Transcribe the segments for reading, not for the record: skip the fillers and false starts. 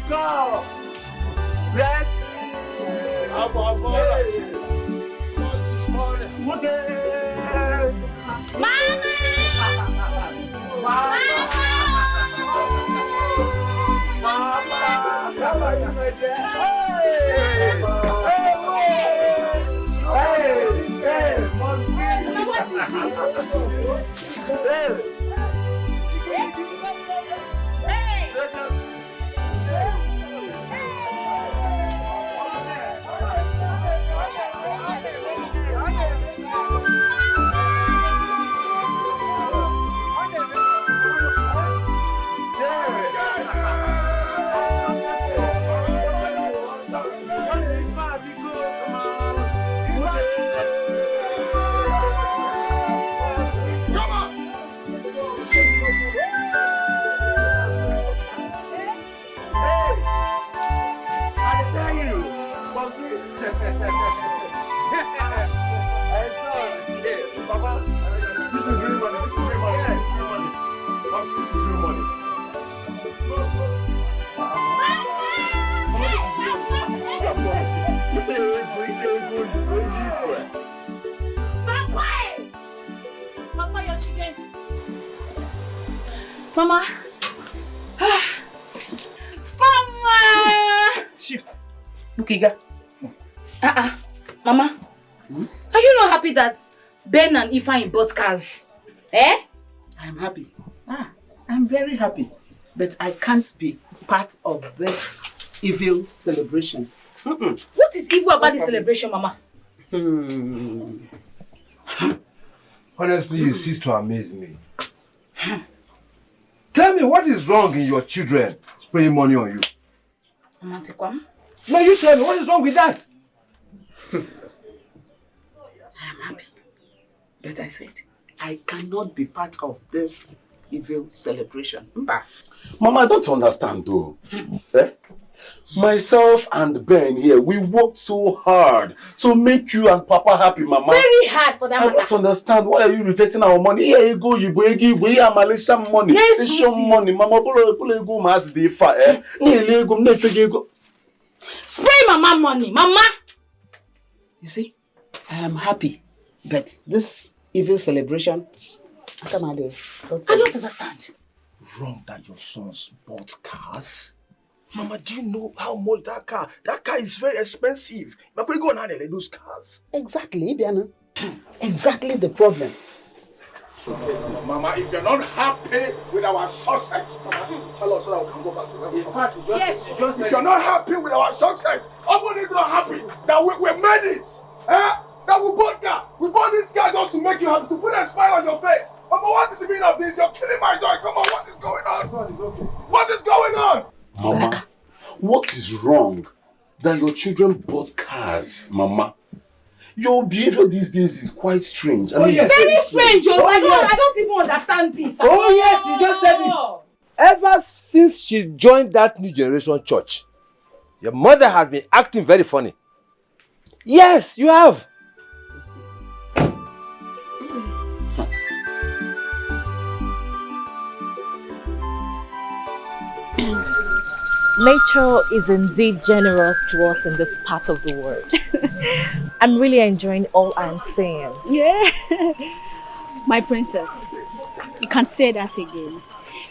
go. Bless. Mama! Mama! Shift. Look, Iga. Mama, are you not happy that Ben and Ifeanyi bought cars? Eh? I'm happy. I'm very happy. But I can't be part of this evil celebration. What is evil about this celebration, Mama? Honestly, you cease to amaze me. Tell me, what is wrong in your children spraying money on you? Mama Sekwam? No, you tell me, what is wrong with that? I am happy. But I said, I cannot be part of this evil celebration. Mama, I don't understand though. Myself and Ben here, we worked so hard to make you and Papa happy, Mama. Very hard for that I don't understand. Why are you rejecting our money? Here you go, you give Malaysian money. Yes, Malaysian money. Mama, go mas dey fa Spray Mama money, Mama! You see, I am happy. But this evil celebration, I don't understand. Wrong that your sons bought cars? Mama, do you know how much that car? That car is very expensive. But we go and handle those cars. Exactly, Biana. Exactly the problem. Mama, if you're not happy with our success, Mama, tell us so that we can go back to them. In fact, if you're not happy with our success, everybody's not happy that we made it. That we bought car. We bought this car just to make you happy, to put a smile on your face. Mama, what is the meaning of this? You're killing my joy. Come on, what is going on? What is going on? Mama, what is wrong that your children bought cars, Mama? Your behavior these days is quite strange. I mean, yes, very strange, I don't even understand this. Oh yes, you just said it. Ever since she joined that new generation church, your mother has been acting very funny. Yes, you have. Nature is indeed generous to us in this part of the world. I'm really enjoying all I'm seeing. Yeah. My princess, you can't say that again.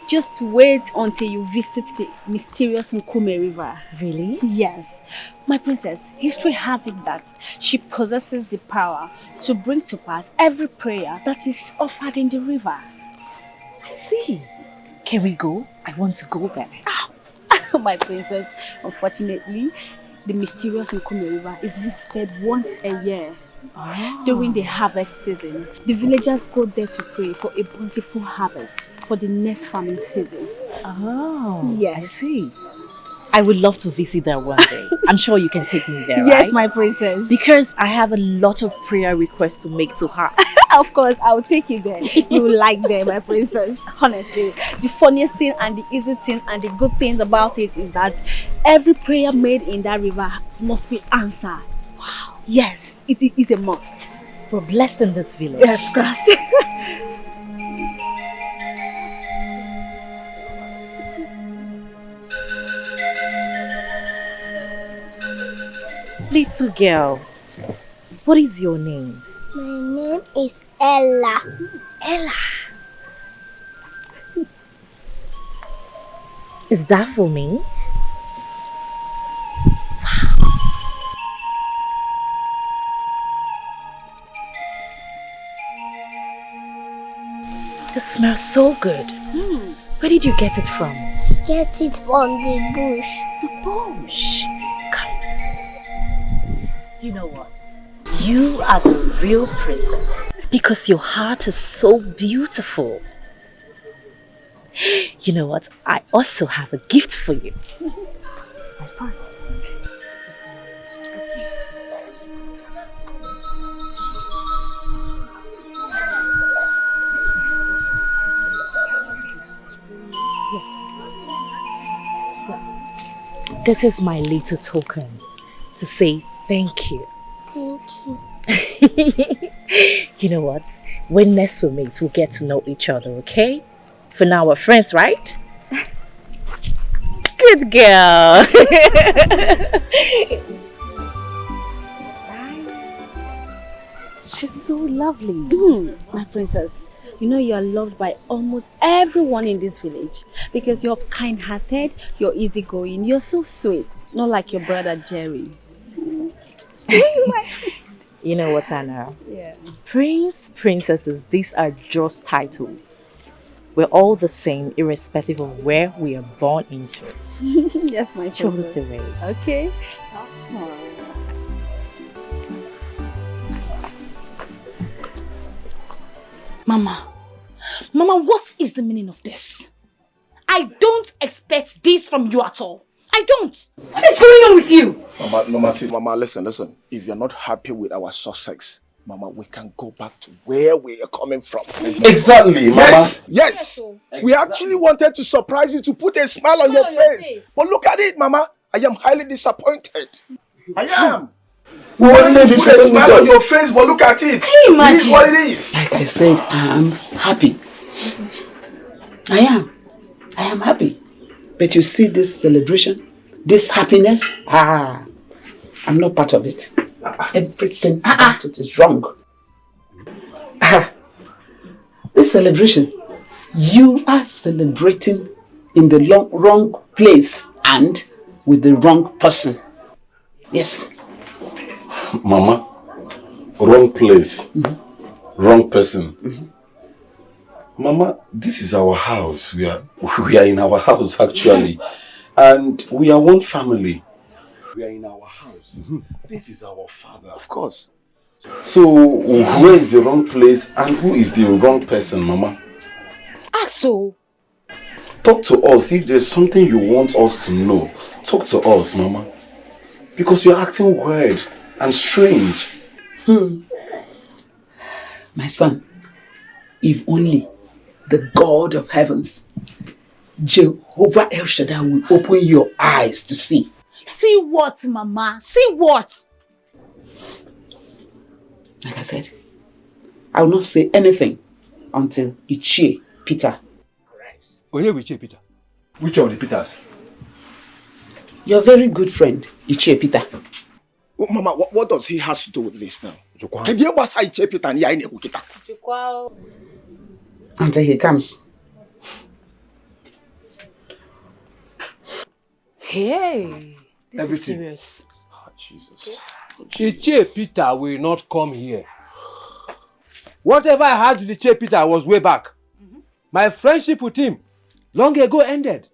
Just wait until you visit the mysterious Nkume River. Really? Yes. My princess, history has it that she possesses the power to bring to pass every prayer that is offered in the river. I see. Can we go? I want to go there. My princess, unfortunately, the mysterious Nkume River is visited once a year. During the harvest season, the villagers go there to pray for a bountiful harvest for the next farming season. Oh, yes. I see. I would love to visit there one day. I'm sure you can take me there, right? Yes, my princess. Because I have a lot of prayer requests to make to her. Of course, I'll take you there. You will like them, my princess. Honestly, the funniest thing and the easy thing and the good things about it is that every prayer made in that river must be answered. Wow. Yes, it is a must. We're blessed in this village. Yes, of course. Little girl, what is your name? My name is Ella. Ella. Is that for me? This smells so good. Where did you get it from? Get it from the bush. The bush. Come. You know what? You are the real princess because your heart is so beautiful. You know what? I also have a gift for you. My purse. This is my little token to say thank you. Thank you. You know what? When next we meet, we'll get to know each other, okay? For now, we're friends, right? Good girl. She's so lovely. My princess, you know you are loved by almost everyone in this village because you're kind-hearted, you're easygoing, you're so sweet, not like your brother Jerry. You know what, Anna? Yeah. Prince, princesses, these are just titles. We're all the same, irrespective of where we are born into. Yes, my Show princess. it away. Okay. Mama, what is the meaning of this? I don't expect this from you at all. I don't. What is going on with you? Mama, listen. If you're not happy with our success, Mama, we can go back to where we are coming from. Exactly, Mama. Yes. We actually wanted to surprise you, to put a smile on your face. But look at it, Mama. I am highly disappointed. I am. We wanted to put a smile on your face, but look at it. Can you imagine? It is what it is. Like I said, I am happy. I am happy. But you see this celebration, this happiness, I'm not part of it. Everything about it is wrong. This celebration, you are celebrating in the wrong place and with the wrong person. Yes. Mama, wrong place, wrong person. Mama, this is our house. We are in our house actually, and we are one family. We are in our house. This is our father, Of course. So where is the wrong place and who is the wrong person, Mama? So, Talk to us. If there's something you want us to know, talk to us, Mama. Because you're acting weird and strange. My son, if only the God of heavens, Jehovah El Shaddai, will open your eyes to see. see what, Mama? See what? Like I said, I will not say anything until Ichie Peter. Oh, here with Peter. Which of the Peters? Your very good friend, Ichie Peter. Oh, Mama, what does he has to do with this now? Can you ever say Peter and Yaine? Until he comes. Hey, this is Everything. serious. Oh, Jesus. Ichie Peter will not come here. Whatever I had with Ichie Peter was way back. My friendship with him long ago ended.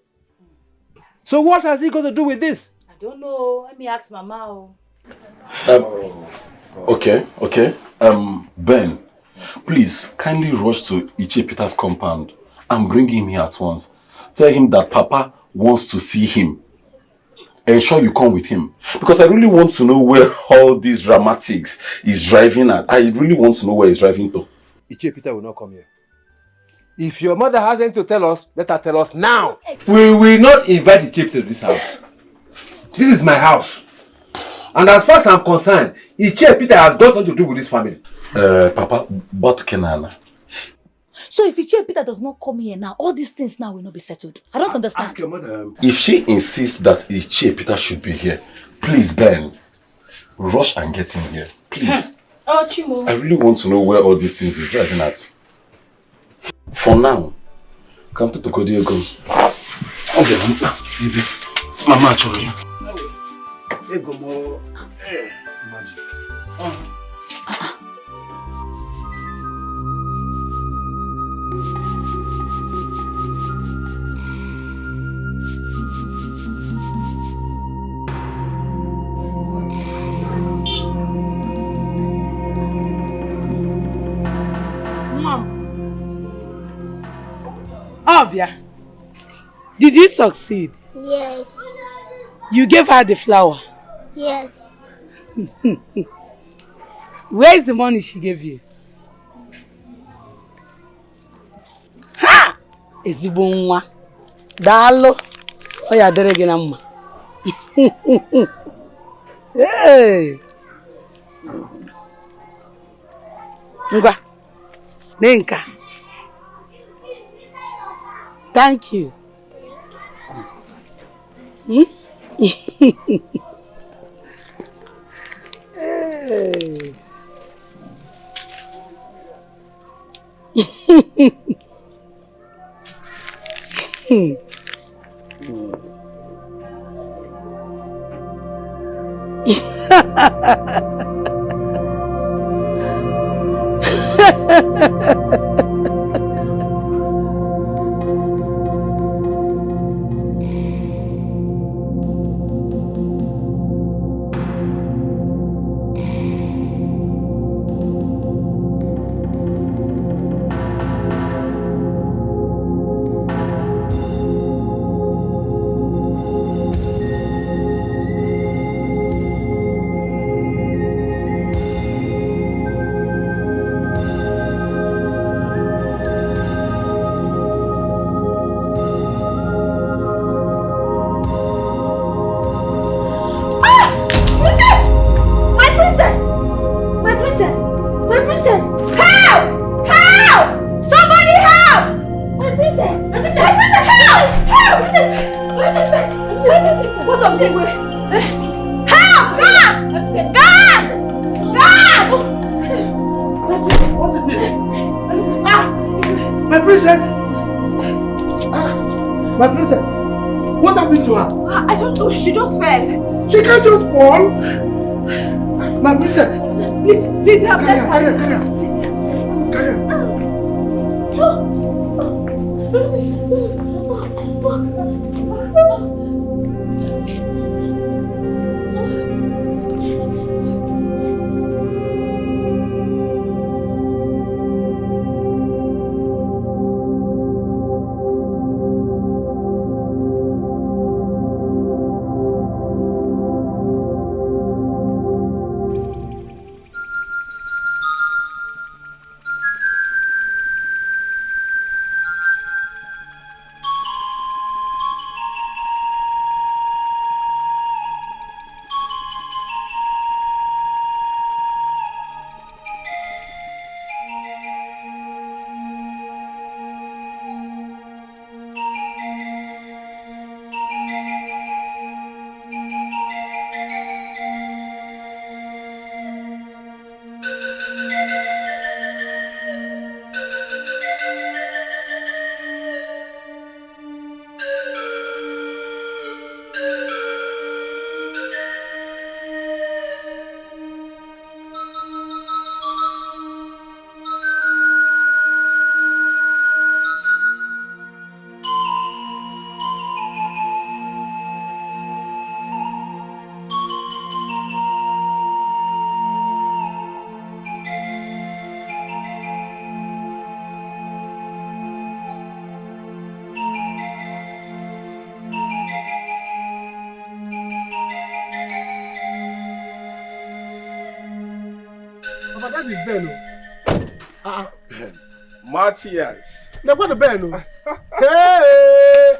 So what has he got to do with this? I don't know. Let me ask Mama. Okay. Ben, please kindly rush to Ichie Peter's compound and bring him here at once. Tell him that Papa wants to see him. Ensure you come with him. Because I really want to know where all these dramatics is driving at. I really want to know where he's driving to. Ichie Peter will not come here. If your mother has anything to tell us, let her tell us now. We will not invite Ichie Peter to this house. This is my house. And as far as I'm concerned, Ichie Peter has got nothing to do with this family. Papa, but Kenana. So if Ichie Peter does not come here now, all these things now will not be settled. I don't understand. Ask your mother. If she insists that Ichie Peter should be here, please, Ben, rush and get in here. Please. Oh, Chimo. I really want to know where all these things is driving at. For now, come to Tokodiego. Okay, baby. Mama, sorry. Obia, did you succeed? Yes. You gave her the flower? Yes. Where is the money she gave you? Ha! Ezigbo nwa. Daalụ. O ya dịrị gị na mma. Hey. Ngwa. Nenka. Thank you. Hey. She can't just fall. My princess. Please help us. Carry her. That is Ben. Ben. Matthias. Now what the Ben? Hey!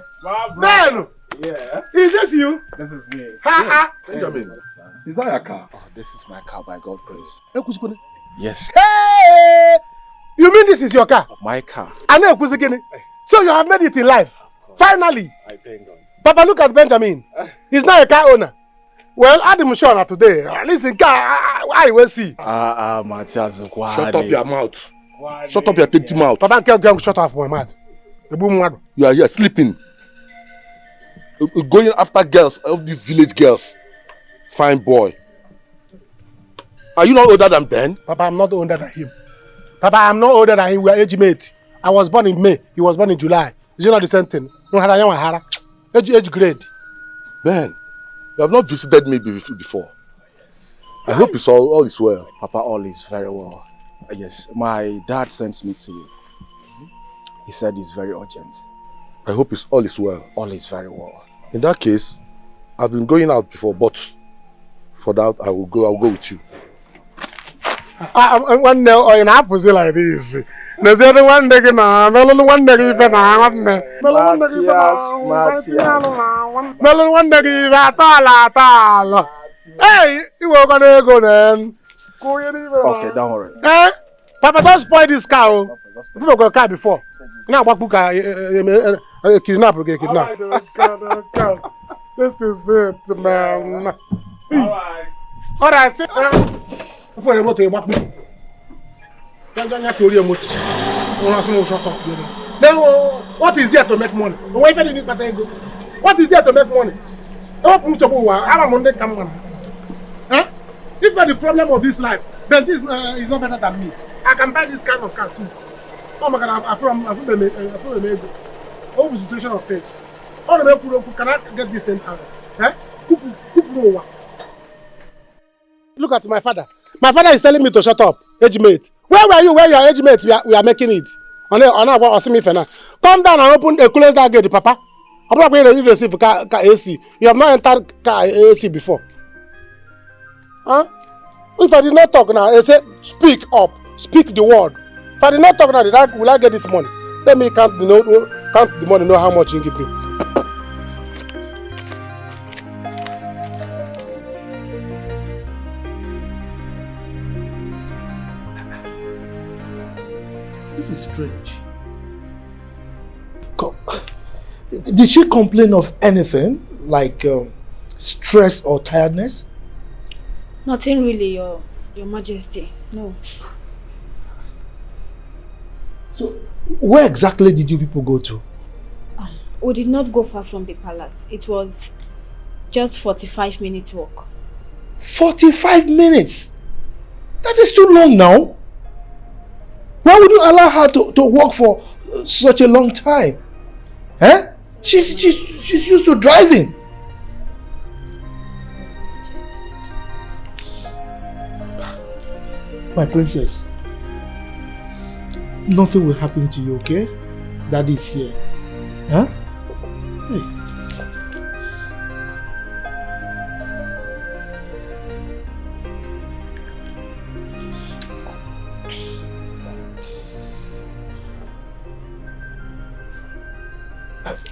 Ben! Yeah. Is this you? This is me. Ha! Benjamin, is that your car? Oh, this is my car, by God grace. Hey! Yes. You mean this is your car? My car. So you have made it in life. Finally. I thank God. Papa, look at Benjamin. He's now a car owner. Well, I'm sure today. Listen, I will see. Matthias, Shut up your mouth. Shut up your dirty mouth. Papa, can't shut up my mouth. The boom. You are here sleeping. Going after girls, of these village girls. Fine boy. Are you not older than Ben? Papa, I'm not older than him. Papa, I'm not older than him. We are age mates. I was born in May. He was born in July. Is it not the same thing? Age grade. Ben, you have not visited me before. I hope it's all is well. Papa, all is very well. Yes, my dad sent me to you. He said it's very urgent. I hope all is well. All is very well. In that case, I've been going out before, but for that I'll go with you. One day, or in opposite like this. There's only one day now. Melon one day even now. Melon one day even at all. Hey, you were gonna go then. Okay, don't worry. Eh? Papa, don't spoil this cow. If you got a car before, now what book kidnap? This is it, man. All right. For the motor, what then what is there to make money? What is there to make money? If not the problem of this life, then this is not better than me. I can buy this kind of car too. Oh my God, I feel amazing. All the situation of things. All the people can I get this 10,000? Look at my father. My father is telling me to shut up. Age mate. Where were you? Where your age mate? We are making it. Come down and close that gate, Papa. I'm not going to receive car AC. You have not entered car AC before. Huh? If I did not talk now, I say speak up. Speak the word. If I did not talk now, will I get this money? Let me count the money, know how much you give me. This is strange. Did she complain of anything like stress or tiredness? Nothing really, Your Majesty. No. So, where exactly did you people go to? We did not go far from the palace. It was just 45 minutes walk. 45 minutes? That is too long now. Why would you allow her to walk for such a long time? Eh? She's used to driving. My princess, nothing will happen to you, okay? Daddy's here. Huh? Hey.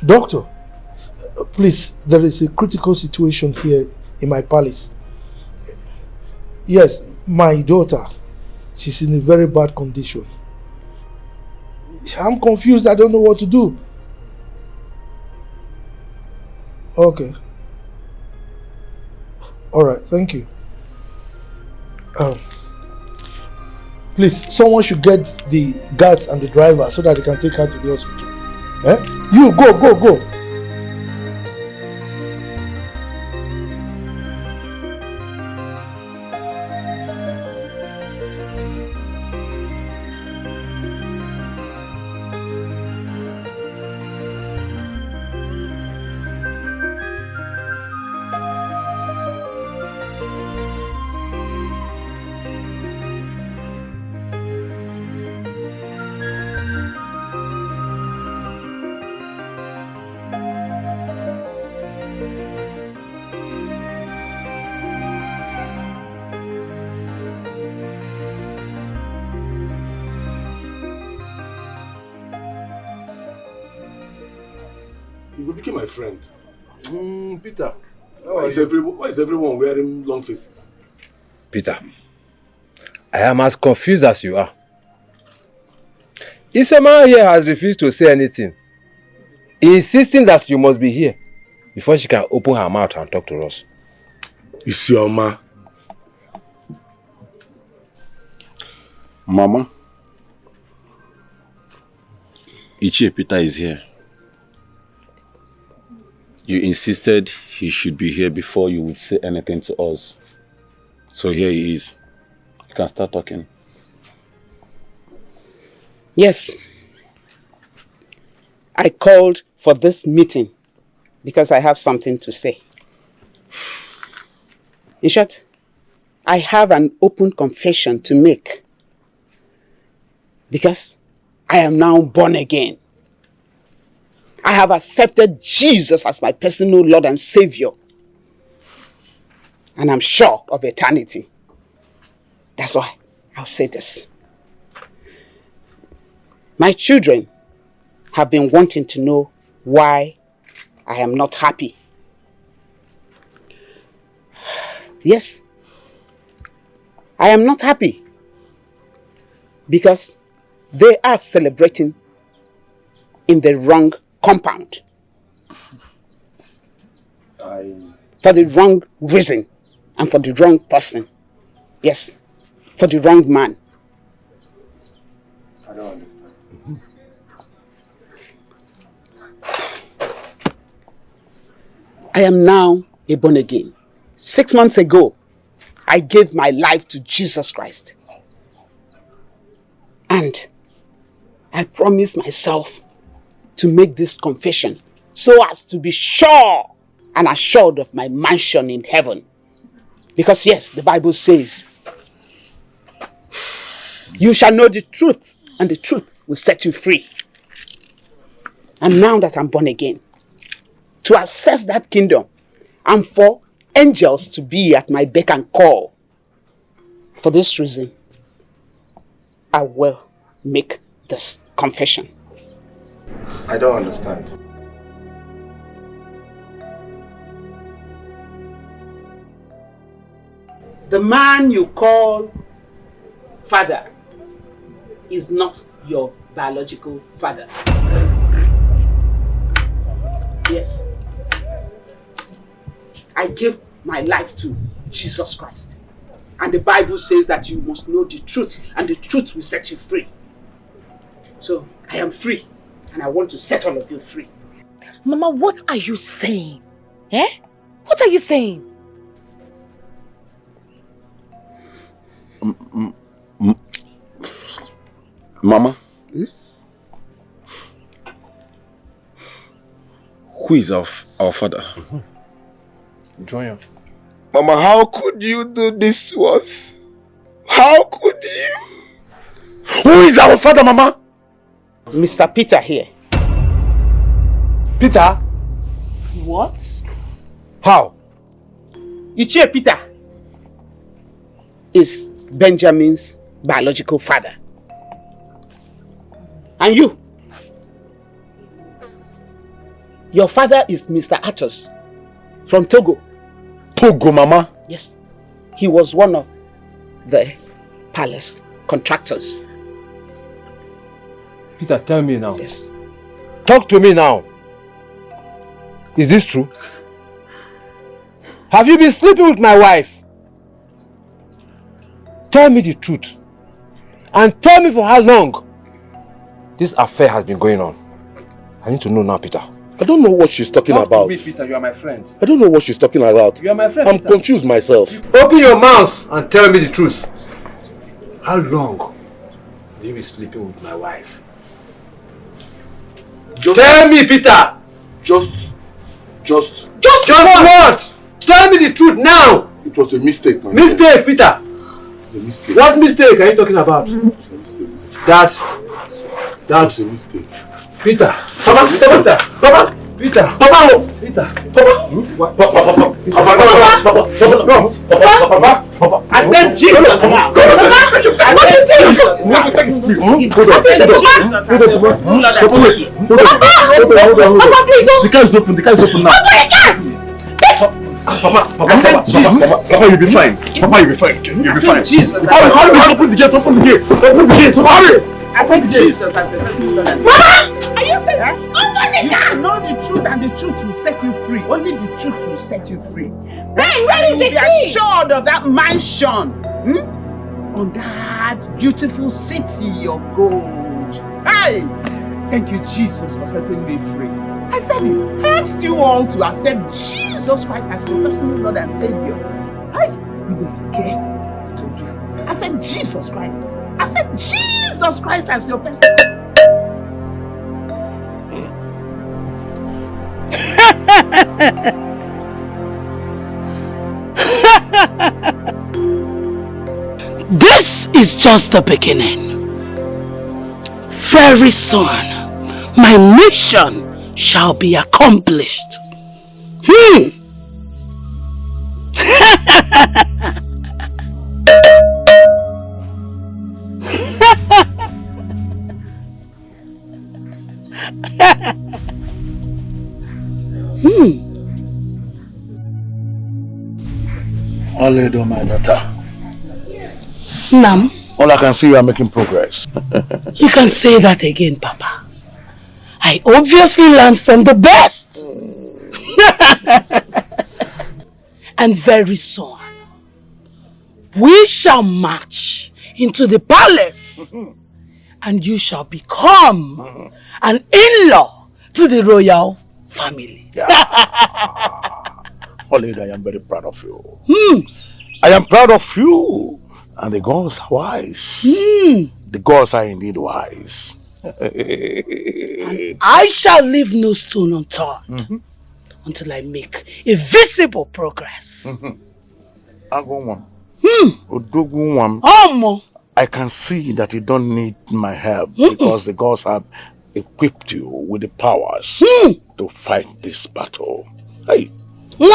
Doctor, please, there is a critical situation here in my palace. Yes, my daughter, she's in a very bad condition. I'm confused, I don't know what to do. Okay. Alright, thank you. Please, someone should get the guards and the driver so that they can take her to the hospital. Eh? You go. You will become my friend. Peter. Why is everyone wearing long faces? Peter, I am as confused as you are. Isema here has refused to say anything, insisting that you must be here before she can open her mouth and talk to us. Isioma. Mama, Ichie Peter is here. You insisted he should be here before you would say anything to us. So here he is. You can start talking. Yes. I called for this meeting because I have something to say. In short, I have an open confession to make. Because I am now born again. I have accepted Jesus as my personal Lord and Savior. And I'm sure of eternity. That's why I'll say this. My children have been wanting to know why I am not happy. Yes, I am not happy because they are celebrating in the wrong compound. For the wrong reason and for the wrong person. Yes, for the wrong man. I don't understand. I am now a born again. 6 months ago, I gave my life to Jesus Christ. And I promised myself to make this confession so as to be sure and assured of my mansion in heaven. Because yes, the Bible says, you shall know the truth and the truth will set you free. And now that I'm born again, to access that kingdom and for angels to be at my beck and call, for this reason, I will make this confession. I don't understand. The man you call father is not your biological father. Yes. I gave my life to Jesus Christ. And the Bible says that you must know the truth and the truth will set you free. So I am free and I want to set all of you free. Mama, what are you saying? Eh? What are you saying? Mama? Who is our father? Join. Mama, how could you do this to us? How could you? Who is our father, Mama? Mr. Peter here. Peter? What? How? Ichie Peter is Benjamin's biological father. And you? Your father is Mr. Atos from Togo. Togo, Mama? Yes. He was one of the palace contractors. Peter, tell me now. Yes. Talk to me now. Is this true? Have you been sleeping with my wife? Tell me the truth. And tell me for how long this affair has been going on. I need to know now, Peter. I don't know what she's talking about. Talk to me, Peter. You are my friend. I don't know what she's talking about. You are my friend, I'm Peter. confused myself. Open your mouth and tell me the truth. How long have you been sleeping with my wife? Tell me, Peter! Just what? Tell me the truth now! It was a mistake, my Mistake, friend. Peter! A mistake. What mistake are you talking about? It was a mistake. That's It was a mistake. Peter! Papa! Peter! Papa! Peter! Papa! Peter! Papa! I said Jesus now. I said Jesus. The car is open. The car is open now. Papa, you'll be fine. Papa, you'll be fine. You'll be fine. Jesus. Hurry, open the gate. Open the gate. Open the gate. Hurry. I said Jesus. I said let's do that. Mama! Are you serious? You shall know the truth, and the truth will set you free. Only the truth will set you free. Ben, where is the key? You will be assured of that mansion. On that beautiful city of gold. Hey! Thank you, Jesus, for setting me free. I said it. I asked you all to accept Jesus Christ as your personal Lord and Savior. Hey! You will be okay. I told you. I said Jesus Christ. I said Jesus Christ as your personal... This is just the beginning. Very soon, my mission shall be accomplished. Oledo, my daughter. Nam. All I can see, you are making progress. You can say that again, Papa. I obviously learned from the best. And very soon, we shall march into the palace and you shall become an in-law to the royal family. Oledo, I am very proud of you. I am proud of you. And the gods are wise. The gods are indeed wise. I shall leave no stone unturned until I make a visible progress. I can see that you don't need my help because the gods have equipped you with the powers to fight this battle. Hey. And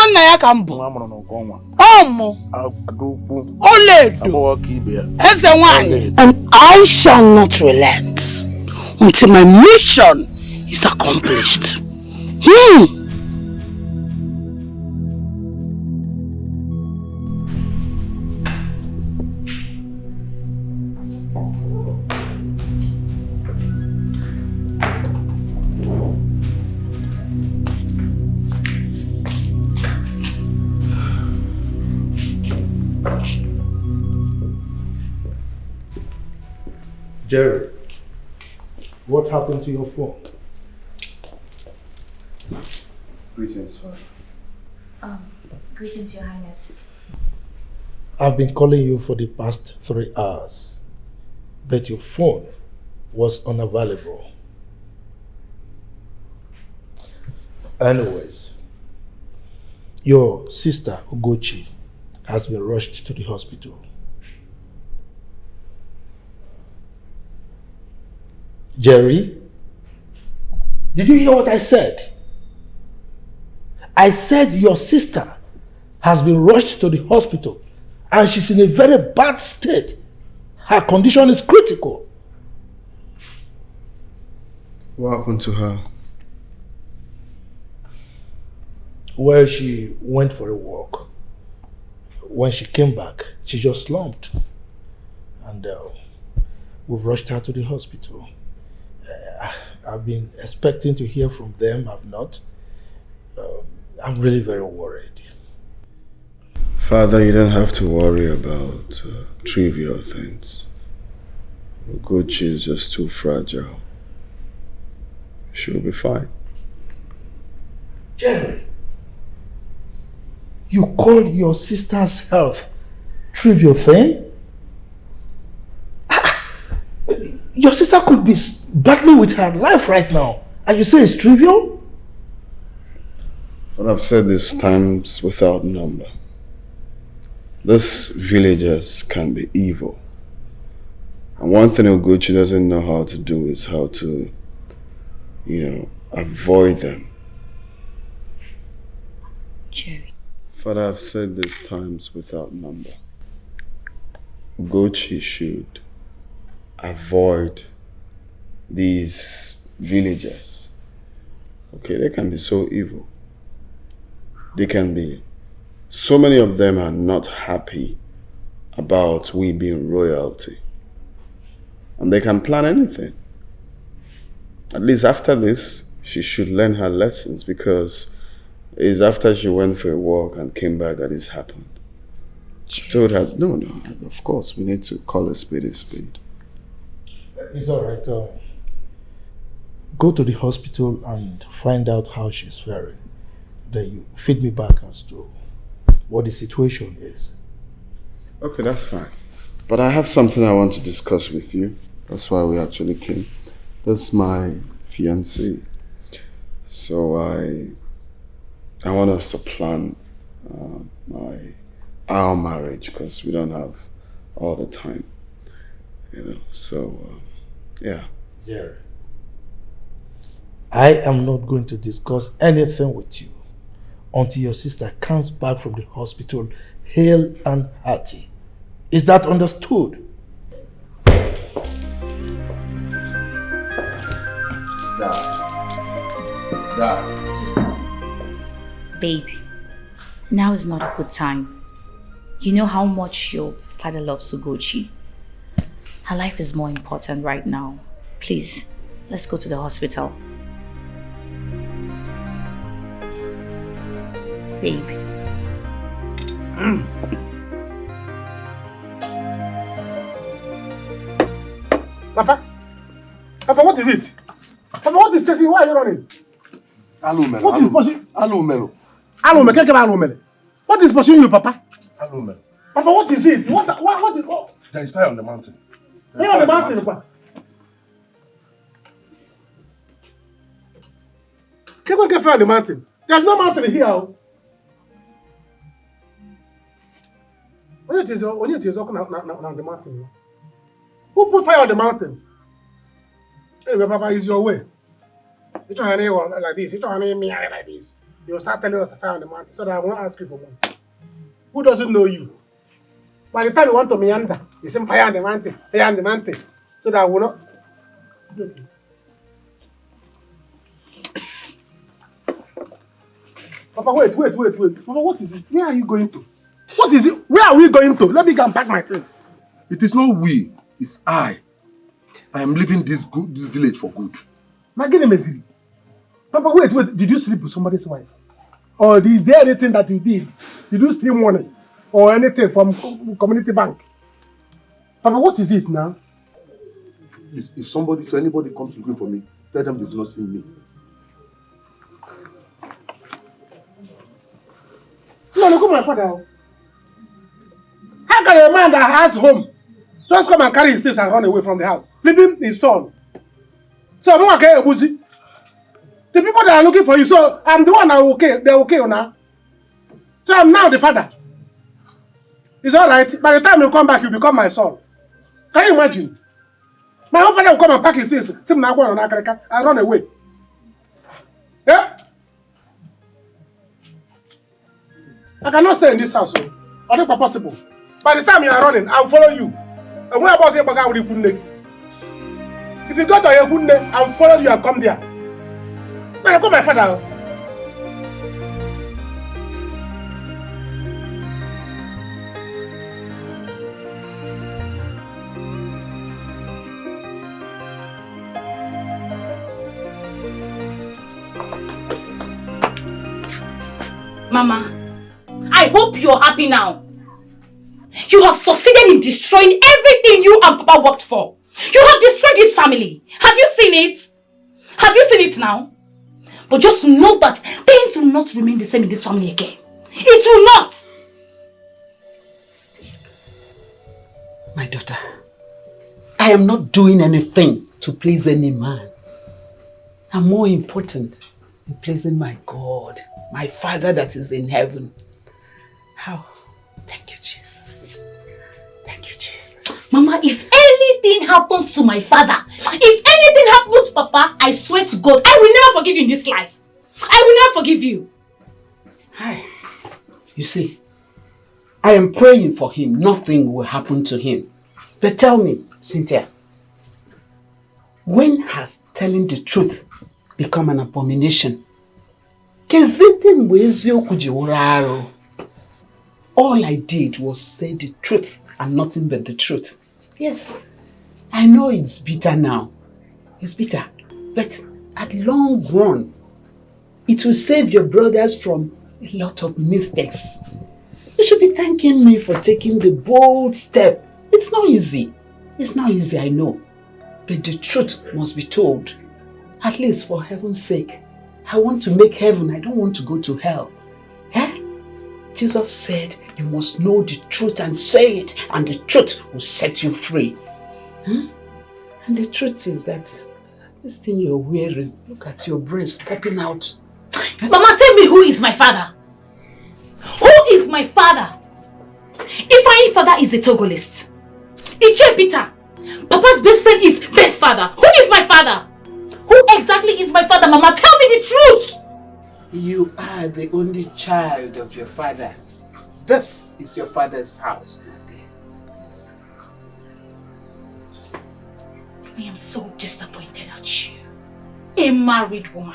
I shall not relent until my mission is accomplished. Jerry, what happened to your phone? Greetings, Father. Greetings, Your Highness. I've been calling you for the past 3 hours, but your phone was unavailable. Anyways, your sister, Ugochi, has been rushed to the hospital. Jerry, did you hear what I said? I said your sister has been rushed to the hospital and she's in a very bad state. Her condition is critical. What happened to her? Well, she went for a walk. When she came back, she just slumped. And we've rushed her to the hospital. I've been expecting to hear from them. I've not. I'm really very worried. Father, you don't have to worry about trivial things. Ugochi is just too fragile. She'll be fine. Jerry, you call your sister's health trivial thing? Your sister could be battling with her life right now, and you say it's trivial? But I've said this times without number. These villagers can be evil. And one thing Ugochi doesn't know how to do is how to, avoid them. Jerry. Father, I've said this times without number. Ugochi should avoid these villagers. Okay, they can be so evil. They can be. So many of them are not happy about we being royalty. And they can plan anything. At least after this, she should learn her lessons, because it's after she went for a walk and came back that it's happened. She told her, no, of course, we need to call a spade a spade. It's all right. Go to the hospital and find out how she's faring. Then you feed me back as to what the situation is. Okay, that's fine. But I have something I want to discuss with you. That's why we actually came. That's my fiancée. So I want us to plan our marriage, because we don't have all the time, So yeah. Jerry, I am not going to discuss anything with you until your sister comes back from the hospital hale and hearty. Is that understood? Babe, now is not a good time. You know how much your father loves Ugochi. Her life is more important right now. Please, let's go to the hospital. Babe. Papa, what is it? Papa, what is chasing? Why are you running? What is pursuing? What is pursuing you, Papa? Papa, what is it? What is? Oh. There is fire on the mountain. Fire on the mountain, Papa. Can't go get fire on the mountain. There's no mountain here. When it is on the mountain. Who put fire on the mountain? Anyway, Papa, it's your way. You don't have anyone like this. You don't have any me like this. You'll start telling us to fire on the mountain so that I won't ask you for one. Who doesn't know you? By the time you want to meander, you say fire on the mountain, so that I will not. Papa, wait. Papa, what is it? Where are you going to? What is it? Where are we going to? Let me go and pack my things. It is not we, it's I. I am leaving this village for good. Papa, wait. Did you sleep with somebody's wife? Or is there anything that you did? Did you steal money? Or anything from community bank? Papa, what is it now? If anybody comes looking for me, tell them they do not see me. No, look at my father. How can a man that has home just come and carry his things and run away from the house, leaving his son? So I'm not okay, Ebuzi. The people that are looking for you, so I'm the one that they're okay now. So I'm now the father. It's alright. By the time you come back, you become my son. Can you imagine? My own father will come and pack his things, and run away. Yeah? I cannot stay in this house. I think it's possible. By the time you are running, I'll follow you. And when I was here, I will be if you go to your good name, I'll follow you and come there. But I call my father. Mama, I hope you're happy now. You have succeeded in destroying everything you and Papa worked for. You have destroyed this family. Have you seen it? Have you seen it now? But just know that things will not remain the same in this family again. It will not. My daughter, I am not doing anything to please any man. I'm more important in pleasing my God, my Father that is in heaven. How? Thank you, Jesus. Thank you, Jesus. Mama, if anything happens to my father, if anything happens to Papa, I swear to God, I will never forgive you in this life. I will never forgive you. Hi. You see, I am praying for him. Nothing will happen to him. But tell me, Cynthia, when has telling the truth become an abomination? All I did was say the truth and nothing but the truth. Yes, I know it's bitter now. It's bitter. But at long run, it will save your brothers from a lot of mistakes. You should be thanking me for taking the bold step. It's not easy. It's not easy, I know. But the truth must be told. At least for heaven's sake. I want to make heaven. I don't want to go to hell. Eh? Jesus said you must know the truth and say it, and the truth will set you free. Hmm? And the truth is that this thing you're wearing, look at your breast popping out. Mama, tell me, who is my father? Who is my father? Ifeanyi's father is a Togolist. Iche Peter, Papa's best friend, is best father. Who is my father? Who exactly is my father, Mama? Tell me the truth! You are the only child of your father. This is your father's house. I am so disappointed at you. A married woman.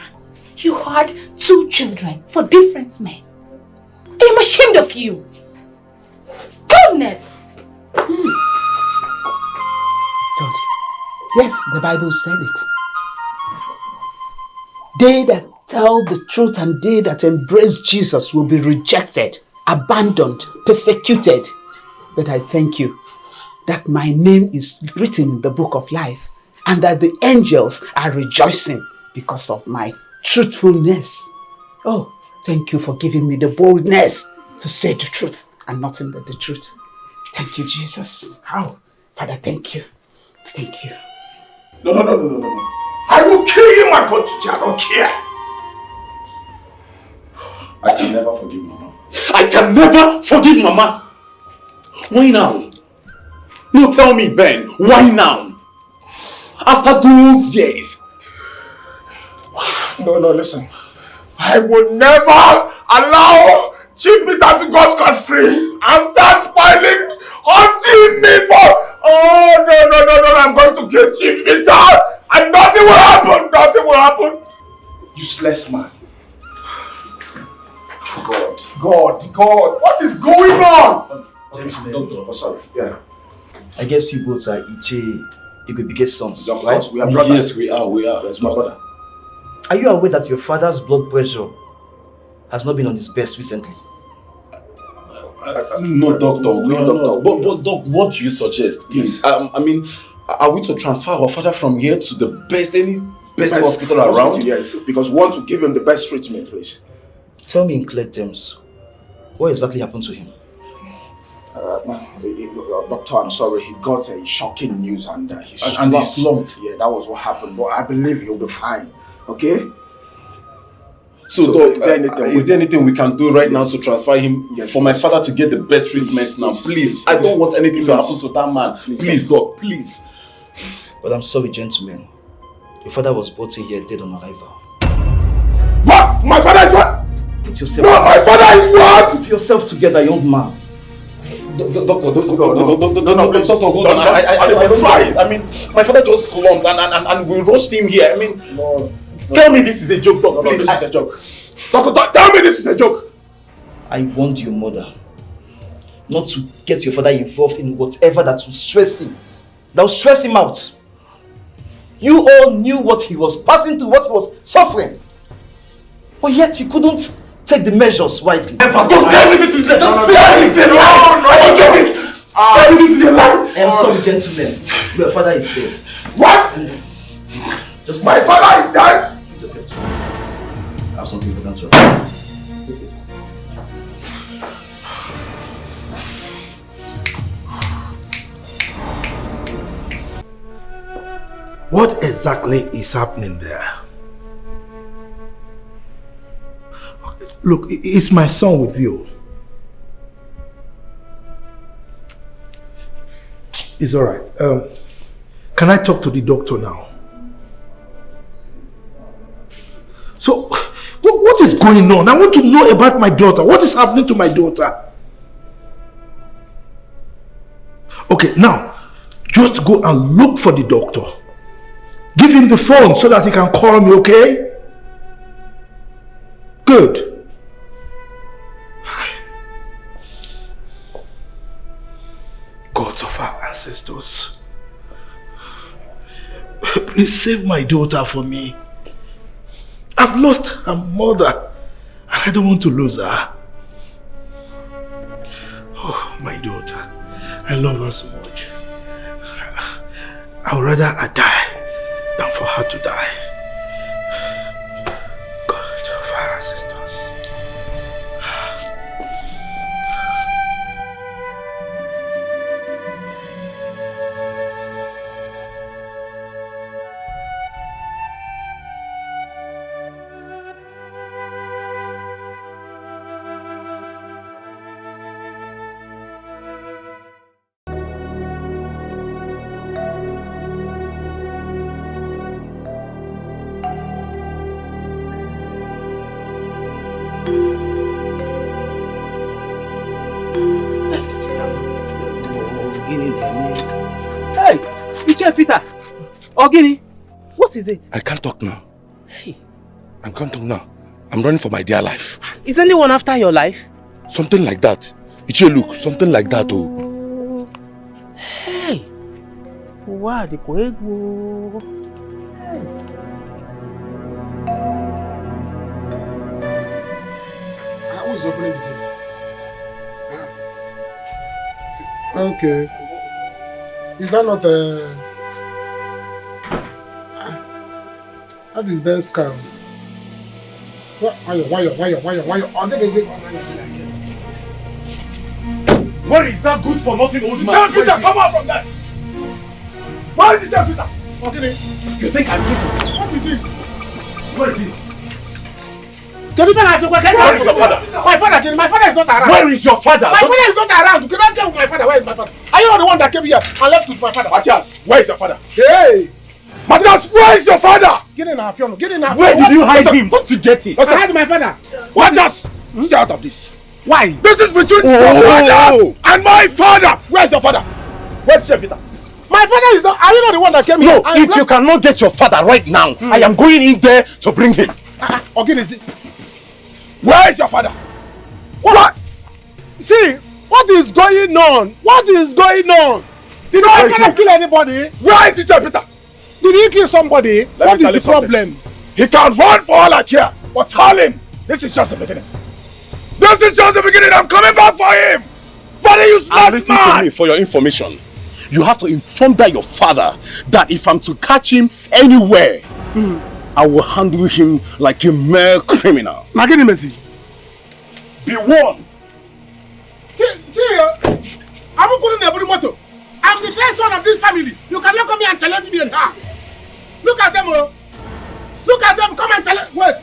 You had 2 children for different men. I am ashamed of you. Goodness! God. Yes, the Bible said it. They that tell the truth and they that embrace Jesus will be rejected, abandoned, persecuted. But I thank you that my name is written in the book of life and that the angels are rejoicing because of my truthfulness. Oh, thank you for giving me the boldness to say the truth and nothing but the truth. Thank you, Jesus. Oh, Father, thank you. Thank you. No. I will kill you, my God, teacher. I don't care. I can never forgive Mama. I can never forgive Mama. Why now? No, tell me, Ben. Why now? After those years. No, listen. I would never allow Chief Peter to go scot-free after spoiling, hunting me for... Oh, no, I'm going to kill Chief Peter and nothing will happen. Useless man. God, what is going on? Doctor. Sorry, yeah. I guess you both are Igwe biggest sons, Of right? course, we are brothers. Yes, we are. That's my brother. Are you aware that your father's blood pressure has not been on his best recently? No, doctor, we are not. But Doc, what do you suggest, please? I mean, are we to transfer our father from here to the best hospital around? Yes, because we want to give him the best treatment, please. Tell me in clear terms, what exactly happened to him? Doctor, I'm sorry, he got a shocking news and he slumped. Yeah, that was what happened, but I believe he'll be fine, okay? So Doc, is there anything we can do right now to transfer him for my father to get the best treatment now? Please, I don't want anything to happen to that man. Please, Doc, please. But I'm sorry, gentlemen. Your father was brought in here dead on arrival. What? My father is what? Put yourself. No, my father is what? Put yourself together, young man. Doctor, hold on. I tried. I mean, my father just slumped and we rushed him here. I mean, no. Tell me this is a joke, Doc. Please, this is a joke. Doctor, tell me this is a joke. I warned your mother not to get your father involved in whatever that will stress him. That will stress him out. You all knew what he was passing through, what he was suffering. But yet you couldn't take the measures rightly. Don't tell me this is a lie. Just tell me this is a lie. I don't get this. Tell me this is a lie. I am sorry, gentlemen. Your father is dead. What? Just my father is dead? Joseph, I have something important to tell What exactly is happening there? Look, it's my son with you. It's all right. Can I talk to the doctor now? So, what is going on? I want to know about my daughter. What is happening to my daughter? Okay, now, just go and look for the doctor. Give him the phone so that he can call me, okay? Good. Gods of our ancestors, please save my daughter for me. I've lost her mother, and I don't want to lose her. Oh, my daughter. I love her so much. I would rather I die than for her to die. God of our ancestors. Hey, Iche Peter. Ogini, what is it? I can't talk now. Hey. I can't talk now. I'm running for my dear life. Is anyone after your life? Something like that. Iche, look, something like that, oh. Hey. Wow, the Koego. Who is opening the gate? Okay. Is that not that is best cow? Why? What is that good for nothing old man? Peter, come out from there! Where is the Peter? Okay. You think I'm joking? What is it? Where is he? Where is your father? My father is not around. Where is your father? My father is not around. You cannot tell my father. Where is my father? Are you not the one that came here and left with my father? Matthias, where is your father? Hey! Matthias, where is your father? Get in our piano. Get in our Where did you hide him? Don't you get it? I hide my father. Matthias, stay out of this. Why? This is between your father and my father. Where's your father? Where's Peter? My father is not. Are you not the one that came here? No, if you cannot get your father right now, I am going in there to bring him. Okay, where is your father? What? See, what is going on? What is going on? Did my father kill anybody? Where is Peter? Did he kill somebody? What is the problem? He can run for all I care, but tell him this is just the beginning. This is just the beginning. I'm coming back for him. Father, you listen to me for your information. You have to inform that your father that if I'm to catch him anywhere, I will handle him like a mere criminal. Magini Messi. Be warned. See, I'm the first son of this family. You cannot come here and challenge me and her. Look at them, oh. Look at them. Come and challenge. Wait.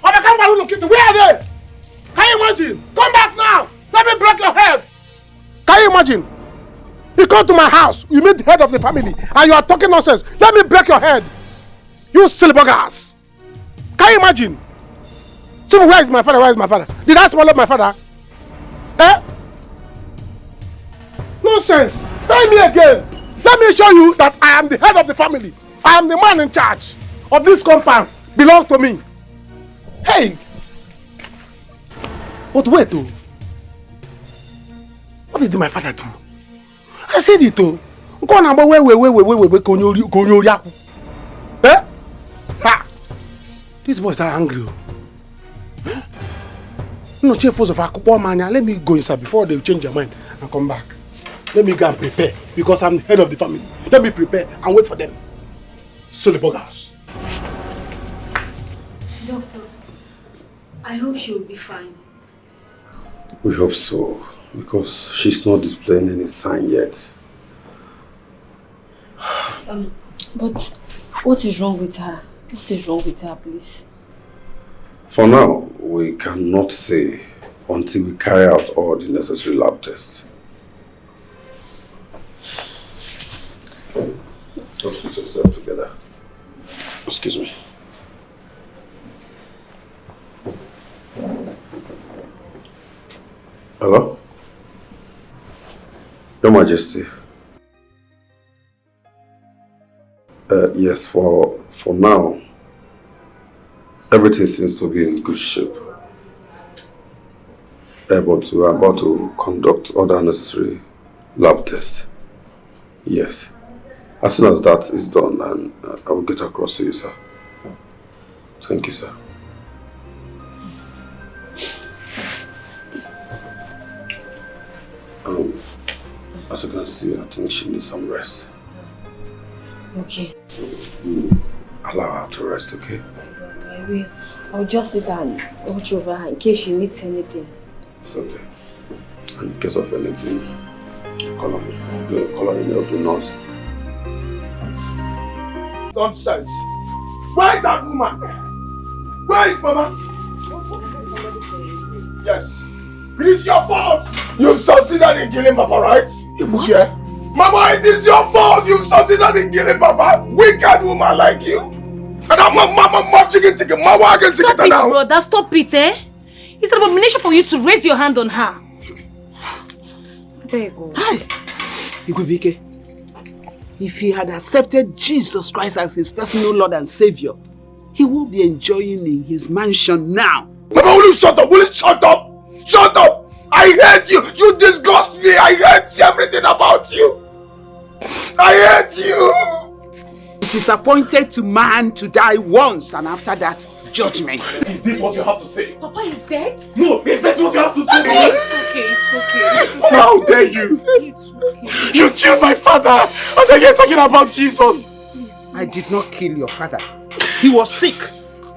Where are they? Can you imagine? Come back now. Let me break your head. Can you imagine? You come to my house. You meet the head of the family, and you are talking nonsense. Let me break your head. You silly buggers. Can you imagine? So where is my father? Where is my father? Did I swallow my father? Eh? Nonsense. Try me again. Let me show you that I am the head of the family. I am the man in charge of this compound. Belongs to me. Hey. But wait, oh. What did my father do? I said it, oh. Eh? Ha! These boys are angry. Eh? No, chief of Akupo Mania. Let me go inside before they change their mind and come back. Let me go and prepare because I'm the head of the family. Let me prepare and wait for them. Silly buggers. Doctor, I hope she will be fine. We hope so, because she's not displaying any sign yet. But what is wrong with her? What is wrong with her, please? For now, we cannot say until we carry out all the necessary lab tests. Let's put yourself together. Excuse me. Hello? Your Majesty. Yes, for now, everything seems to be in good shape. But we are about to conduct other necessary lab tests. Yes. As soon as that is done, and I will get across to you, sir. Thank you, sir. As you can see, I think she needs some rest. Okay. So, allow her to rest, okay? I will. I'll just sit down and watch over her in case she needs anything. It's okay. And in case of anything, call on me. Call on me, I'll do nurse. Nonsense. Where is that woman? Where is Mama? Yes. It is your fault. You've succeeded in killing Papa, right? What? Yeah. Mama, it is your fault. You've succeeded in killing Papa. Wicked woman like you. And I'm Mama chicken ticket. Mama, I can Stop it, brother. Stop it, eh? It's an abomination for you to raise your hand on her. There you go. Hi. Igwebike. If he had accepted Jesus Christ as his personal Lord and Savior, he would be enjoying in his mansion now. Mama, will you shut up? Will you shut up? Shut up! I hate you! You disgust me! I hate everything about you! I hate you! It is appointed to man to die once, and after that, judgment. Is this what you have to say? Papa is dead? No, is this what you have to say? It's okay. How dare you? It's okay. You killed my father! And then you're talking about Jesus! I did not kill your father. He was sick.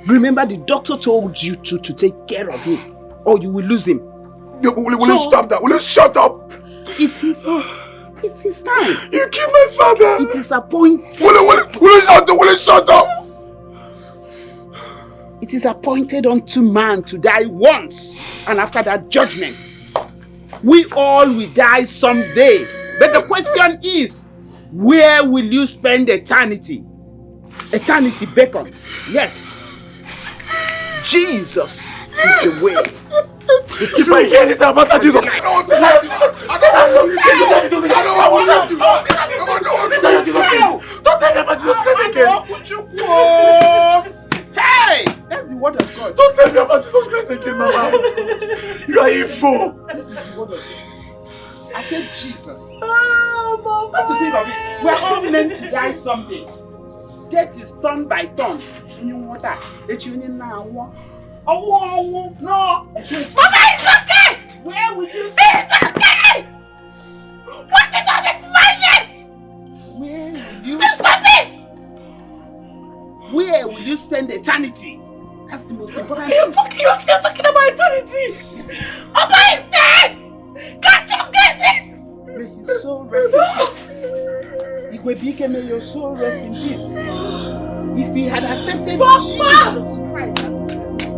Remember, the doctor told you to take care of him, or you will lose him. Will you stop that? Will you shut up? It's his time. You killed my father! It is appointed. Will you shut up? It is appointed unto man to die once, and after that, judgment. We all will die someday. But the question is, where will you spend eternity? Eternity beckons. Yes. Jesus is the way. If I hear anything about that Jesus, I don't want to help you. I don't want to help you. Don't tell me about Jesus Christ again. Hey, that's the word of God. Don't tell me about Jesus Christ again, Mama. You are evil. This is the word of God. I said Jesus. Oh, Mama. What to think of it? We're all meant to die someday. Death is turn by turn. You want that? Oh, no! Mama, it's okay! Where will you stay? It's okay! What is all this madness? Where will you stop it? Where will you spend eternity? That's the most important thing. You're still talking about eternity? Yes. Papa is dead! Can't you get it? May his soul rest in peace. Igwebike, may your soul rest in peace. If he had accepted Jesus Christ as his personal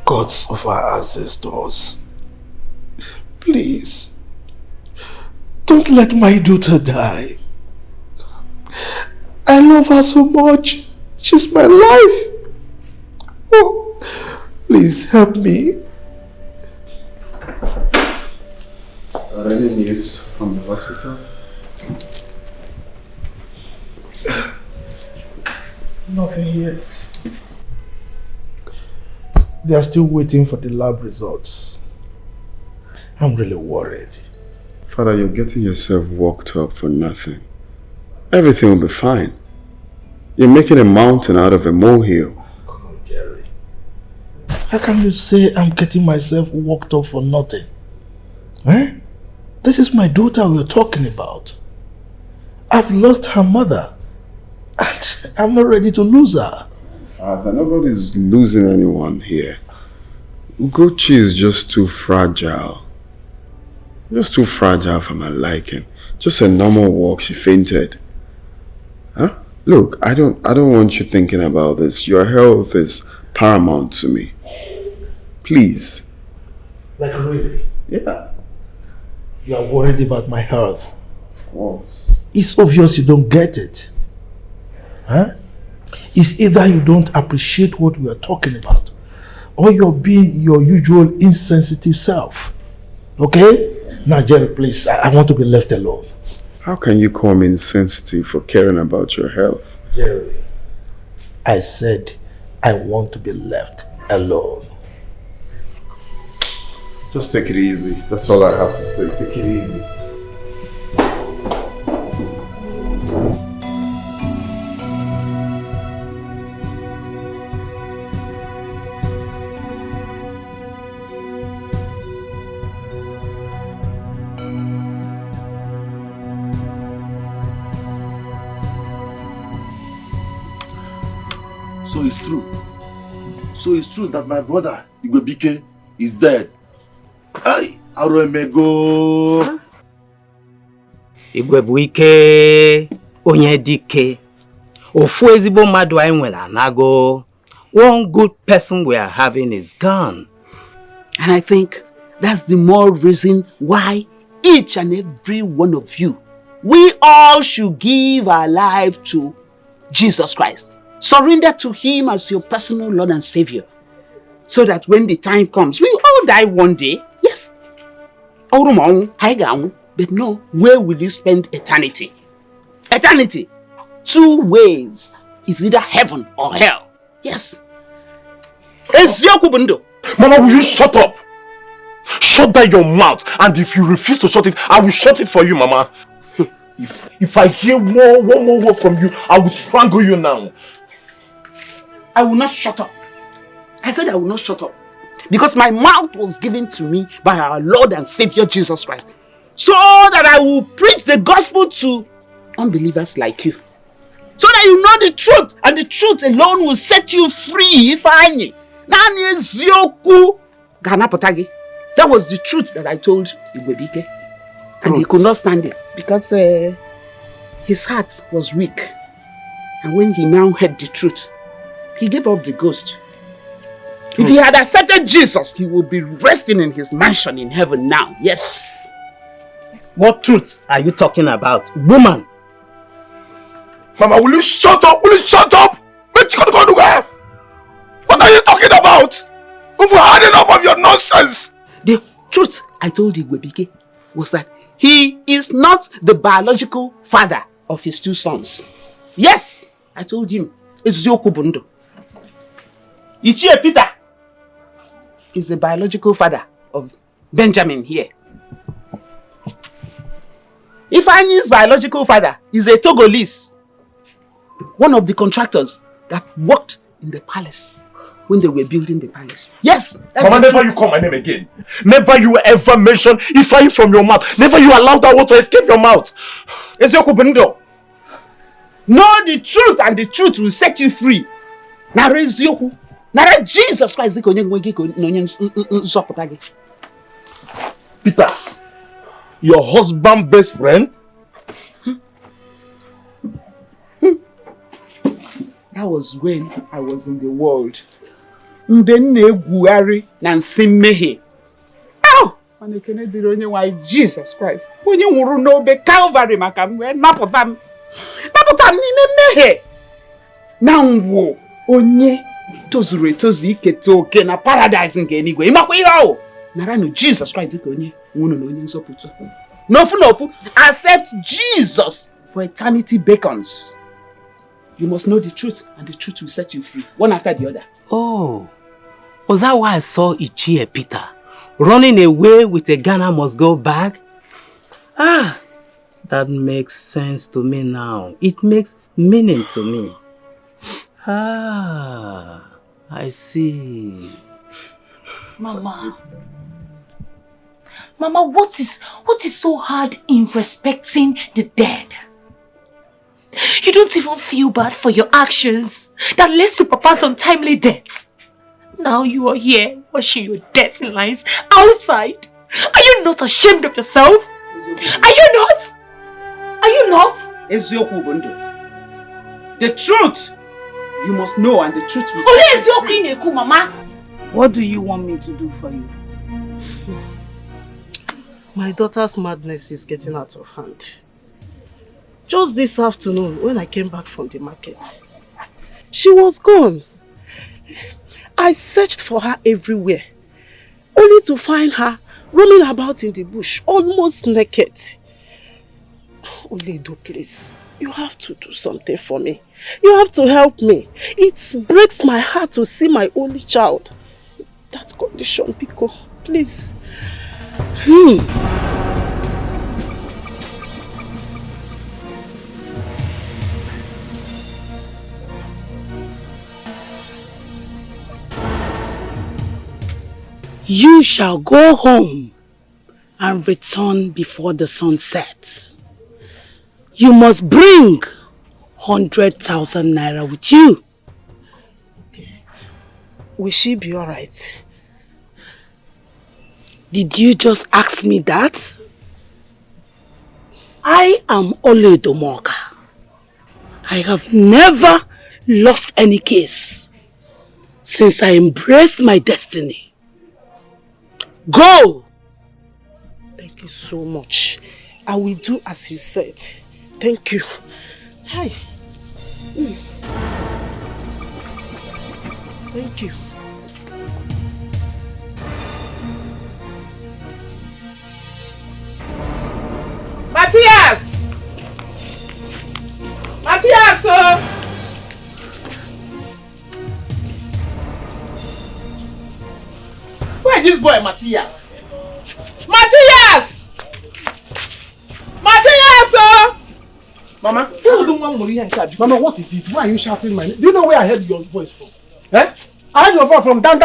gods of our ancestors, please, don't let my daughter die. I love her so much. She's my life. Oh, please help me. Are there any news from the hospital? Nothing yet. They are still waiting for the lab results. I'm really worried. Father, you're getting yourself worked up for nothing. Everything will be fine. You're making a mountain out of a molehill. Come on, Jerry. How can you say I'm getting myself worked up for nothing? Eh? This is my daughter we're talking about. I've lost her mother. And I'm not ready to lose her. Father, nobody's losing anyone here. Ugochi is just too fragile. Just too fragile for my liking. Just a normal walk, she fainted. Huh? Look, I don't want you thinking about this. Your health is paramount to me. Please. Like really? Yeah. You are worried about my health. Of course. It's obvious you don't get it. Huh? It's either you don't appreciate what we are talking about, or you're being your usual insensitive self. Okay? Now, Jerry, please, I want to be left alone. How can you call me insensitive for caring about your health? Jerry, I said I want to be left alone. Just take it easy. That's all I have to say. Take it easy. So it's true. So it's true that my brother, Igwebike, is dead. Ay, Aremego. Igwebike, Onyedike. Ofu ezigbo mmadụ anyị nwere anago. One good person we are having is gone. And I think that's the more reason why each and every one of you, we all should give our life to Jesus Christ. Surrender to Him as your personal Lord and Savior. So that when the time comes, we all die one day. Yes. But no, where will you spend eternity? Eternity. 2 ways. It's either heaven or hell. Yes. Mama, will you shut up? Shut down your mouth. And if you refuse to shut it, I will shut it for you, Mama. If I hear one more word from you, I will strangle you now. I will not shut up. I said I will not shut up. Because my mouth was given to me by our Lord and Savior Jesus Christ. So that I will preach the gospel to unbelievers like you. So that you know the truth. And the truth alone will set you free. If I knew. That was the truth that I told Igwebike. And he could not stand it. Because his heart was weak. And when he now heard the truth, he gave up the ghost. If he had accepted Jesus, he would be resting in his mansion in heaven now. Yes. What truth are you talking about? Woman! Mama, will you shut up? Will you shut up? What are you talking about? We've had enough of your nonsense. The truth I told Igwebike was that he is not the biological father of his 2 sons. Yes, I told him. It's Yokubundo. Ichie Peter is the biological father of Benjamin here. Ifeanyi's biological father is a Togolese, one of the contractors that worked in the palace when they were building the palace. Yes. Mama, never you call my name again. Never you ever mention Ifeanyi from your mouth. Never you allow that word to escape your mouth. Know the truth, and the truth will set you free. Nara Ezioku. Nara Jesus Christ. Peter, your husband's best friend? That was when I was in the world. Ow! Why Jesus Christ? When you were no be Calvary, Macam, Napotam. Napotam mehe. Now, onye tozure tozi keto kena paradise nke anyway. Imakwe Narano Jesus Christ onye wono no onye nsoputu. Nofu accept Jesus for eternity beckons. You must know the truth, and the truth will set you free, one after the other. Oh, was that why I saw Ichie Peter running away with a Ghana must go bag? Ah, that makes sense to me now. It makes meaning to me. Ah, I see. Mama, what is so hard in respecting the dead? You don't even feel bad for your actions that led to Papa's untimely death. Now you are here washing your dirty lines outside. Are you not ashamed of yourself? Are you not? Are you not? Ezioku Bondo. The truth you must know, and the truth will set you free. Mama. What do you want me to do for you? My daughter's madness is getting out of hand. Just this afternoon, when I came back from the market, she was gone. I searched for her everywhere, only to find her roaming about in the bush, almost naked. Oledo, please, you have to do something for me. You have to help me. It breaks my heart to see my only child. That condition, Pico, please. You shall go home and return before the sun sets. You must bring 100,000 naira with you. Will she be alright? Did you just ask me that? I am Ole Domoka. I have never lost any case since I embraced my destiny. Go! Thank you so much. I will do as you said. Thank you. Hi. Thank you. Matthias! Matthias! Where is this boy, Matthias? Matthias! Matthias! Mama, Mama, what is it? Why are you shouting my name? Do you know where I heard your voice from? Eh? I heard your voice from down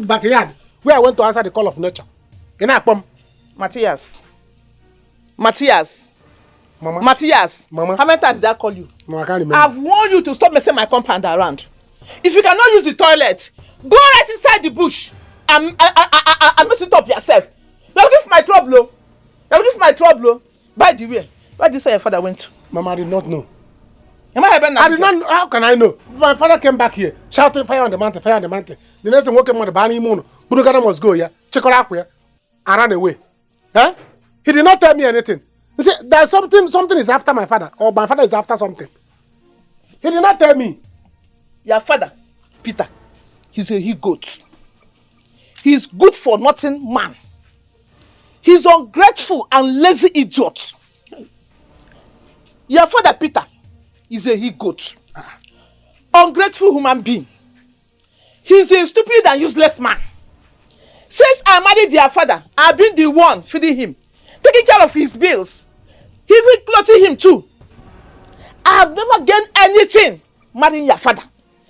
backyard, where I went to answer the call of nature. In Akpom. Matthias. Matthias. Mama. Matthias. Mama. How many times did I call you? Mama, I can't remember. I've warned you to stop messing my compound around. If you cannot use the toilet, go right inside the bush and mess it up yourself. You're looking for my trouble. You're looking for my trouble. By the way, where did you say your father went to? Mama, I did not know. I did not know. How can I know? My father came back here, shouting fire on the mountain, fire on the mountain. The next thing woke him on the Bani Moon. Budugana must go, yeah. Check it out, and ran away. Huh? He did not tell me anything. He said there's something is after my father, or my father is after something. He did not tell me. Your father, Peter, he's a he-goat. He's good for nothing man. He's ungrateful and lazy idiot. Your father, Peter, is a he-goat. Ungrateful human being. He's a stupid and useless man. Since I married your father, I've been the one feeding him, taking care of his bills, even clothing him too. I have never gained anything marrying your father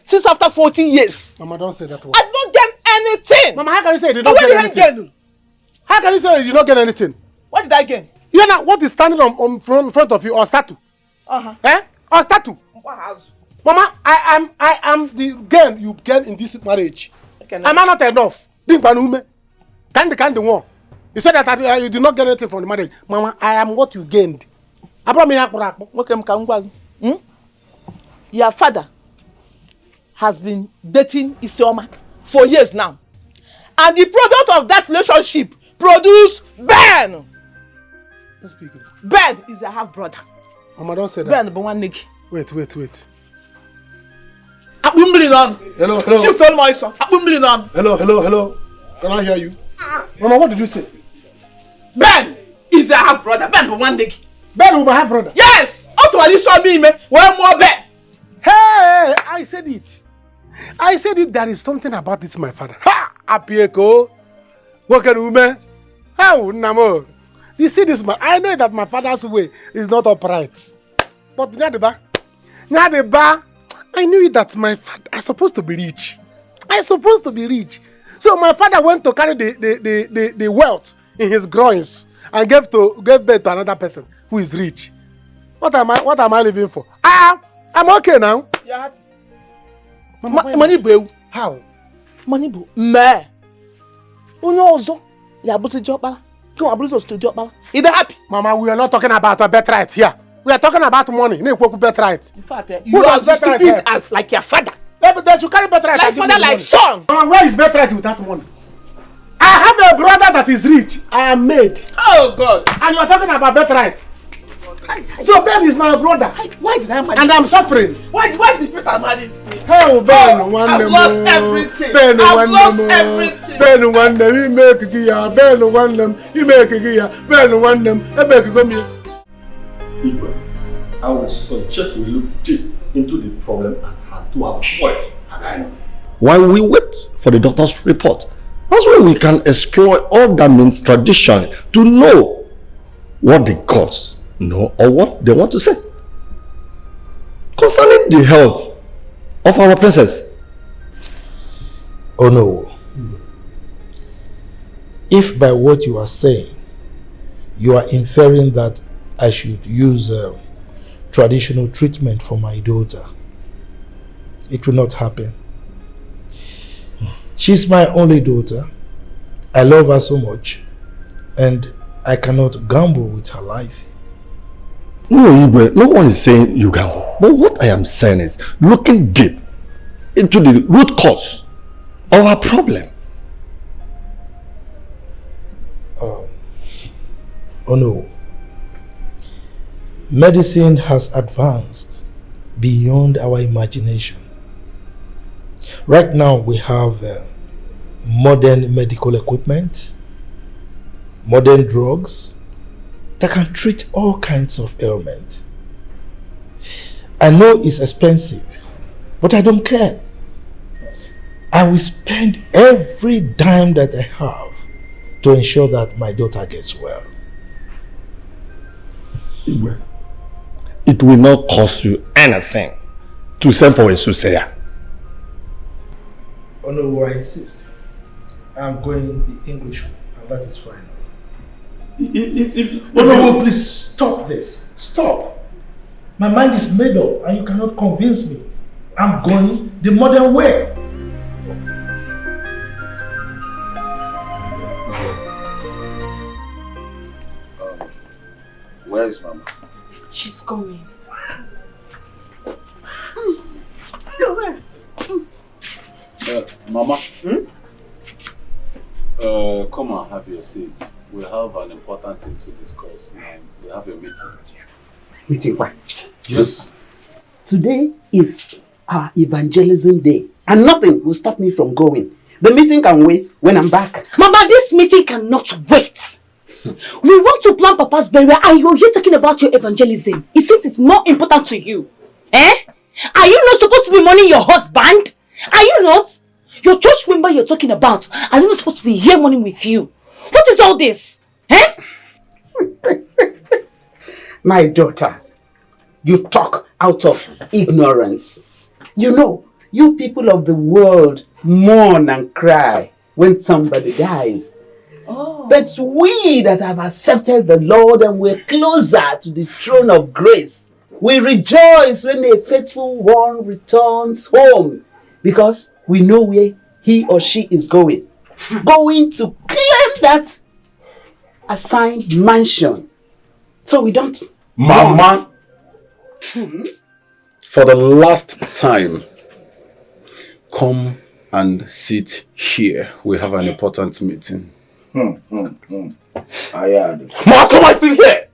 since after 40 years. Mama, don't say that word. I did not gain anything. Mama, how can you say you did not get anything? How can you say you did not get anything? What did I gain? You know what is standing on front of you, or statue? Eh? Or statue? Mama, I am the girl you get in this marriage. Am I not enough? Kind one. You said that you did not get anything from the marriage. Mama, I am what you gained. I brought me Your father has been dating Isioma for years now. And the product of that relationship produced Ben. Ben is a half brother. Mama, don't say that. Ben, but one nigga. Wait. Hello. Shift all my son. Hello. Can I hear you? Mama, what did you say? Ben is a half brother. Ben, but one nigga. Ben is my half brother? Yes. Auto saw me, man. One more Ben. Hey, I said it. There is something about this, my father. Ha! Apieko. Working woman. How? Namo. You see this man? I know that my father's way is not upright. But Nyadeba, I knew that my father is supposed to be rich. So my father went to carry the wealth in his groins and gave birth to another person who is rich. What am I living for? I'm okay now. You're happy. Money bro. How? Money bro. Me. Unyozo. Ya buti jobala. Come on, buti to jobala. Is that happy? Mama, we are not talking about a birthright here. We are talking about money. Birthright. In fact, you are stupid as like your father. Yeah, but then you carry birthright. Like father, like son. Mama, where is birthright without money? I have a brother that is rich. I am made. Oh God. And you are talking about birthright. So Ben is my brother. Why did I marry? And I'm suffering. Why did Peter marry me? Oh, Ben, I've lost everything. I've lost everything. Ben, one them, he make a gear. Ben, one them, he make a gear. Ben, one them, he make a gear. I would suggest we look deep into the problem and how to avoid Hagano. While we wait for the doctor's report, that's where we can explore all that means tradition to know what the gods know or what they want to say concerning the health of our princess. Oh no. If by what you are saying, you are inferring that I should use traditional treatment for my daughter, it will not happen. She's my only daughter. I love her so much, and I cannot gamble with her life. No, Igwe, no one is saying you gamble. But what I am saying is looking deep into the root cause of our problem. Oh no. Medicine has advanced beyond our imagination. Right now we have modern medical equipment, modern drugs that can treat all kinds of ailments. I know it's expensive, but I don't care. I will spend every dime that I have to ensure that my daughter gets well. It will not cost you anything to send for a soothsayer. Oh no, I insist. I'm going the English way, and that is fine. Oh no, please stop this. Stop. My mind is made up and you cannot convince me. I'm going the modern way. Where is Mama? She's coming. Mama? Come and have your seat. We have an important thing to discuss now. We have a meeting. Meeting what? Yes. Today is our evangelism day, and nothing will stop me from going. The meeting can wait when I'm back. Mama, this meeting cannot wait. We want to plan Papa's burial and you're here talking about your evangelism. It seems it's more important to you. Eh? Are you not supposed to be mourning your husband? Are you not? Your church member you're talking about, are you not supposed to be here mourning with you? What is all this? Eh? My daughter, you talk out of ignorance. You know, you people of the world mourn and cry when somebody dies. Oh. But we that have accepted the Lord and we're closer to the throne of grace, we rejoice when a faithful one returns home because we know where he or she is going. Going to claim that assigned mansion. So we don't... Mama, for the last time, come and sit here. We have an important meeting. Ayad. Ma, come and sit here!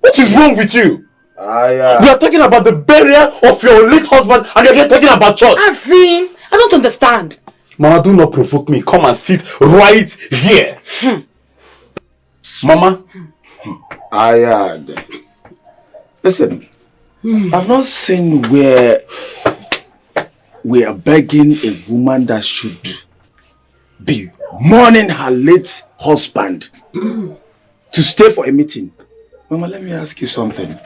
What is wrong with you? We are talking about the burial of your late husband and you're here talking about church. Azin, I don't understand. Mama, do not provoke me. Come and sit right here. Mama. Ayad. Listen, I've not seen where we are begging a woman that should be mourning her late husband to stay for a meeting. Mama, let me ask you something.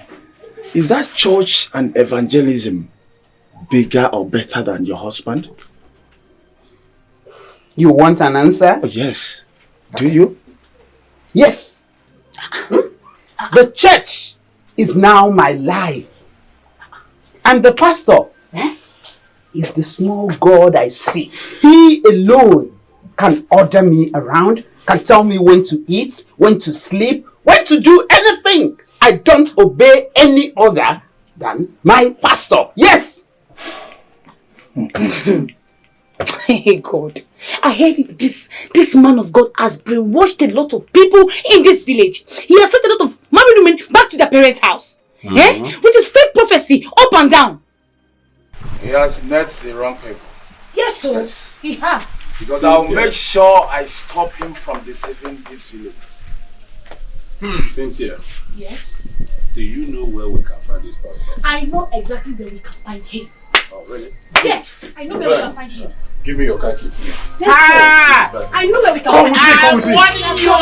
Is that church and evangelism bigger or better than your husband? You want an answer? Oh, yes. Do you? Yes. The church is now my life. And the pastor is the small God I see. He alone can order me around, can tell me when to eat, when to sleep, when to do anything. I don't obey any other than my pastor. Yes. Hey God, I heard it. This man of God has brainwashed a lot of people in this village. He has sent a lot of married women back to their parents' house. With his fake prophecy up and down. He has met the wrong people. Yes, sir. Yes. He has. Because I'll make sure I stop him from deceiving this village. Cynthia. Yes. Do you know where we can find this pastor? I know exactly where we can find him. Oh, really? Yes, I know where we can find him. Give me your car key, please. I know where we can find him. I'm warning you.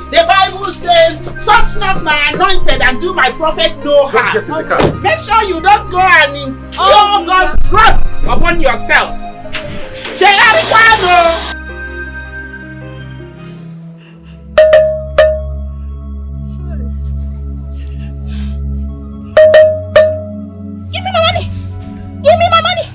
The Bible says, touch not my anointed and do my prophet no harm. Make sure you don't go and incur God's wrath upon yourselves. Give me my money! Give me my money!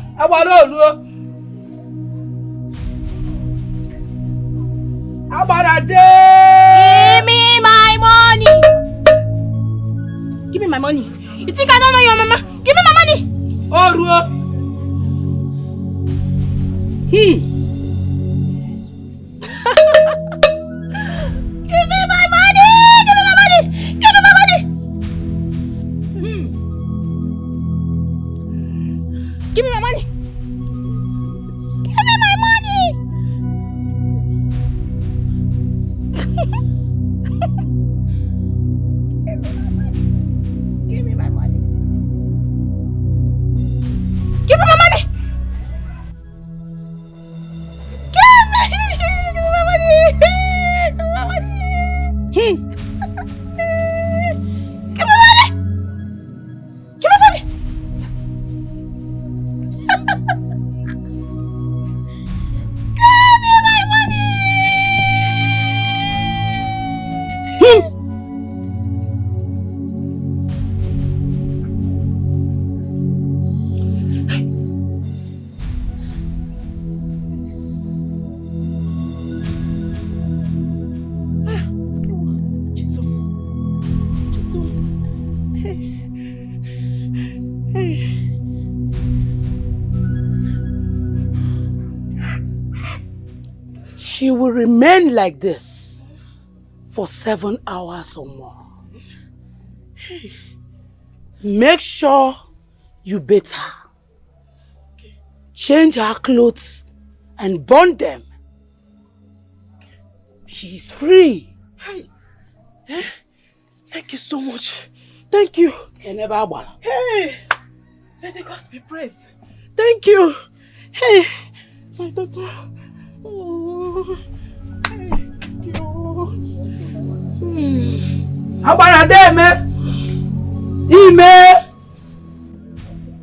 my money. You think I don't know your mama? Give me my money. Oh, Ruo. Give me my money. Give me my money. Give me my money. Give me my money. Give me my money. Give me my money. Give me my money. Give me my money. Give me my money. Give me money. Give me money. She will remain like this for 7 hours or more. Make sure you bathe her. Change her clothes and burn them. She is free. Hey. Thank you so much. Thank you. Hey, let the gods be praised. Thank you. Hey, my daughter. Oh, thank you.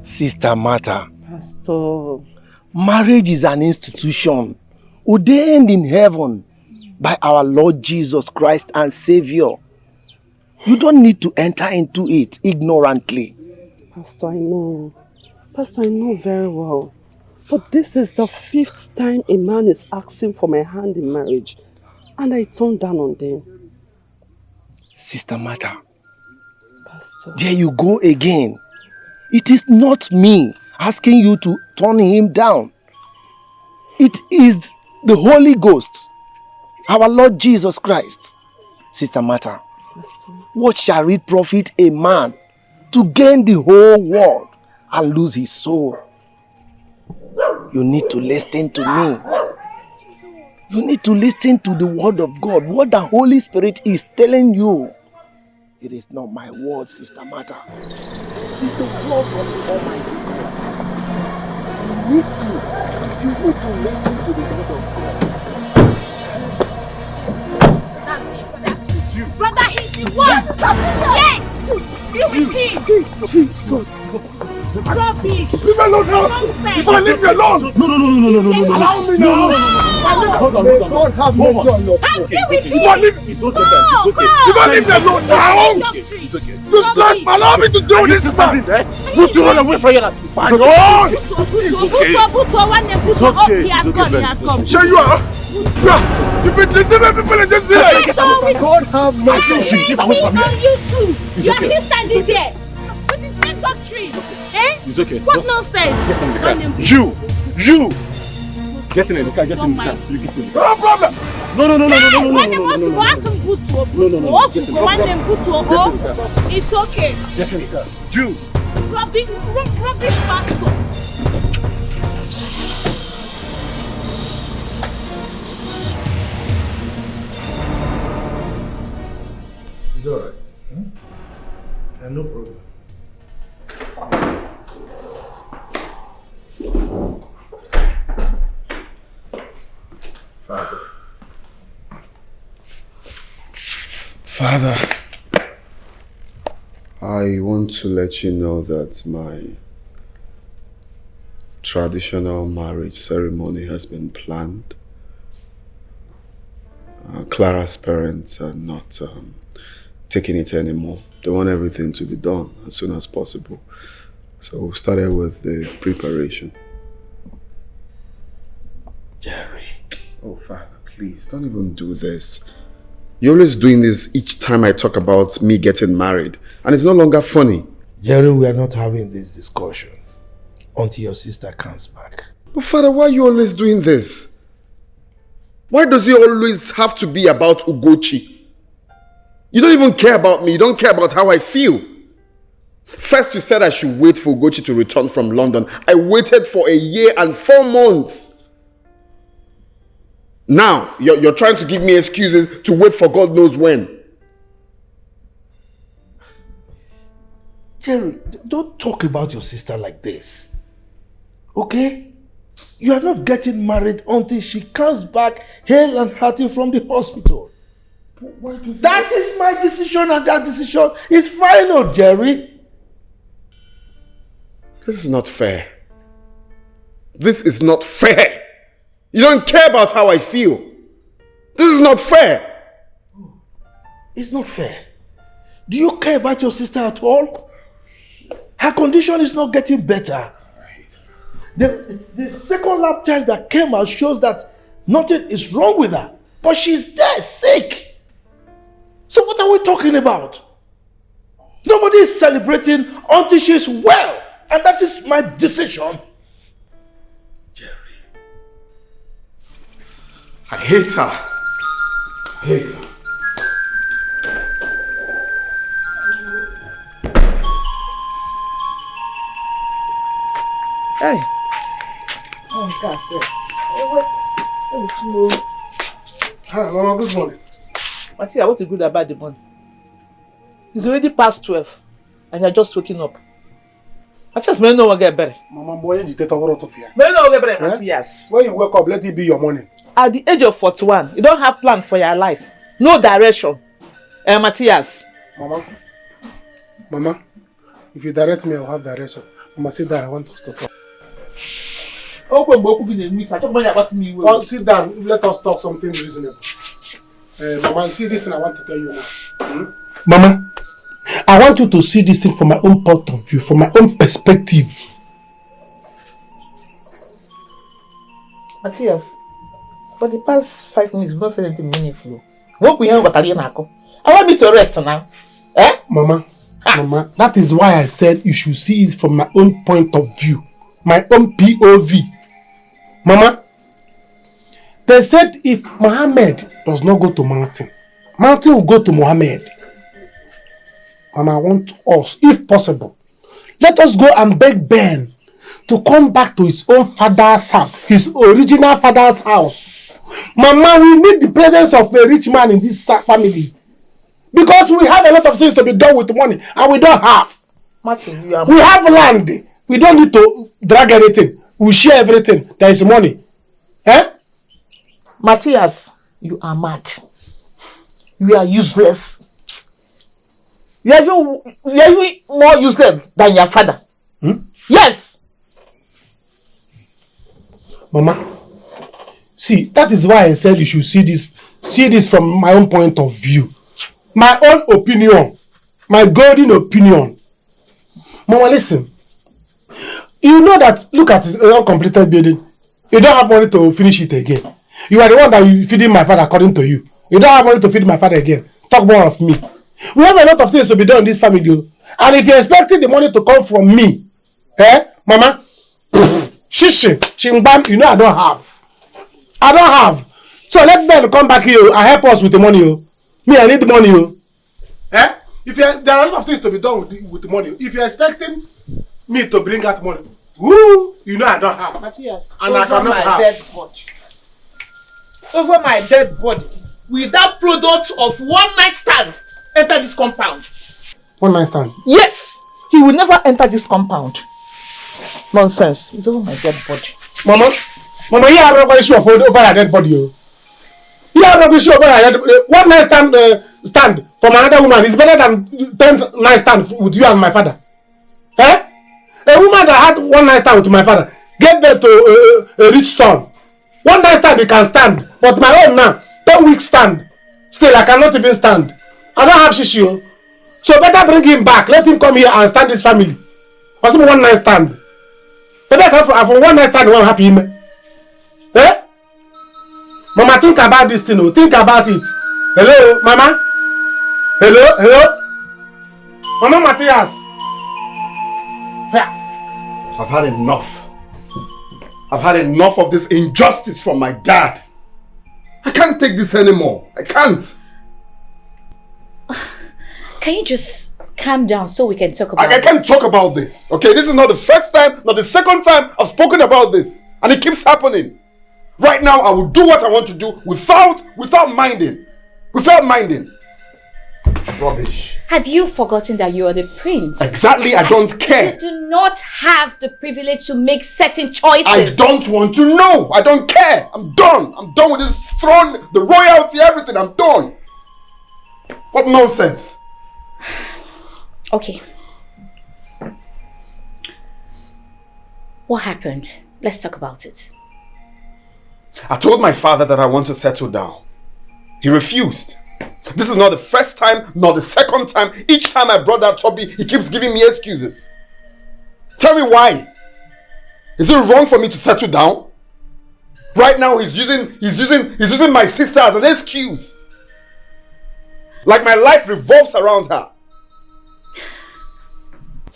Sister Martha, Pastor, marriage is an institution ordained in heaven by our Lord Jesus Christ and Savior. You don't need to enter into it ignorantly. Pastor, I know. Pastor, I know very well. But this is the 5th time a man is asking for my hand in marriage. And I turned down on them. Sister Martha, Pastor, there you go again. It is not me asking you to turn him down. It is the Holy Ghost, our Lord Jesus Christ. Sister Martha, Pastor, what shall it profit a man to gain the whole world and lose his soul? You need to listen to me. You need to listen to the word of God, what the Holy Spirit is telling you. It is not my word, Sister Martha. It's the word from the Almighty God. You need to listen to the word of God. That's you. Brother, he's the one. Yes. Be with him. Jesus. Rubbish. Leave me alone now. If I leave you alone. No. Allow me now. Hold on. God have mercy on your soul. If I leave, it's okay. If I leave you alone now, it's okay. Just allow me to do this, man. Put you run away from you. Fine. It's okay. He has gone. Sure you are. You've been listening to people and just be like, God have mercy. On you too. Your assistant is there. With his red doctrine. Eh? It's okay. What nonsense? You. Get in the car. You get in the car. No problem. No. When they want to go ask some boot to it's okay. Get in the car. You. Rubbish pastor. It's alright. No problem. Father, I want to let you know that my traditional marriage ceremony has been planned. Clara's parents are not taking it anymore. They want everything to be done as soon as possible. So we started with the preparation. Jerry. Oh, Father, please, don't even do this. You're always doing this each time I talk about me getting married. And it's no longer funny. Jerry, we are not having this discussion until your sister comes back. But Father, why are you always doing this? Why does it always have to be about Ugochi? You don't even care about me. You don't care about how I feel. First you said I should wait for Ugochi to return from London. I waited for 1 year and 4 months. Now, you're trying to give me excuses to wait for God knows when. Jerry, don't talk about your sister like this. Okay? You are not getting married until she comes back hale and hearty from the hospital. That is my decision, and that decision is final, Jerry. This is not fair. This is not fair. You don't care about how I feel. This is not fair. It's not fair. Do you care about your sister at all? Her condition is not getting better. The second lab test that came out shows that nothing is wrong with her, but she's there, sick. So what are we talking about? Nobody is celebrating until she's well, and that is my decision. I hate her. I hate her. Hey. Oh, God, Hi, Mama, good morning. Matia, what's the good about the morning? It's already past 12, and you're just waking up. Matthias, may no one get better. Mama, boy, you take over to here. May no one get better, Matthias. When you wake up, let it be your morning. At the age of 41, you don't have plan for your life. No direction. Matthias. Mama, if you direct me, I'll have direction. Mama, sit down. I want to talk. Oh, sit down. Let us talk something reasonable. Mama, you see this thing I want to tell you now. Mama, I want you to see this thing from my own point of view, from my own perspective. Matthias, for the past 5 minutes, we've not said anything meaningful. Hope we haven't got a I want me to rest now. Eh? Mama, that is why I said you should see it from my own point of view. My own POV. Mama, they said if Mohammed does not go to Mountain, Mountain will go to Mohammed. Mama, I want us, if possible, let us go and beg Ben to come back to his own father's house, his original father's house. Mama, we need the presence of a rich man in this family. Because we have a lot of things to be done with money, and we don't have. Martin, we have land. We don't need to drag anything. We share everything. There is money. Eh? Matthias, you are mad. You are useless. You are even more useless than your father. Yes. Mama, see, that is why I said you should see this from my own point of view. My own opinion. My golden opinion. Mama, listen. You know that, look at the uncompleted building. You don't have money to finish it again. You are the one that you feeding my father according to you. You don't have money to feed my father again. Talk more of me. We have a lot of things to be done in this family. And if you're expecting the money to come from me, Mama, Shingbam, you know I don't have. I don't have. So let them come back here and help us with the money. Me, I need the money. If there are a lot of things to be done with the money. If you're expecting me to bring out money, you know I don't have. Matthias, and I cannot have. Dead body. Over my dead body, without product of one night stand, enter this compound. One night stand? Yes, he will never enter this compound. Nonsense. It's over my dead body. Mama, you have no issue over your dead body. You have no issue over your dead body. One night stand from another woman is better than 10 night stand with you and my father. A woman that had one night stand with my father gave birth to a rich son. One night stand he can stand, but my own now, 10 weeks stand. Still, I cannot even stand. I don't have shishi. So better bring him back. Let him come here and stand his family. What's one night stand? Better come from one night stand. I'm happy. Mama, think about this thing. Think about it. Hello, Mama? Hello, hello? Mama Matthias? I've had enough. I've had enough of this injustice from my dad. I can't take this anymore. I can't. Can you just calm down so we can talk about I can't talk about this. Okay, this is not the first time, not the second time I've spoken about this. And it keeps happening. Right now, I will do what I want to do without minding. Without minding. Rubbish. Have you forgotten that you are the prince? Exactly, I don't care. You do not have the privilege to make certain choices. I don't want to know. I don't care. I'm done. I'm done with this throne, the royalty, everything. I'm done. What nonsense. Okay. What happened? Let's talk about it. I told my father that I want to settle down. He refused. This is not the first time, nor the second time. Each time I brought that topic, he keeps giving me excuses. Tell me why. Is it wrong for me to settle down? Right now he's using my sister as an excuse. Like my life revolves around her.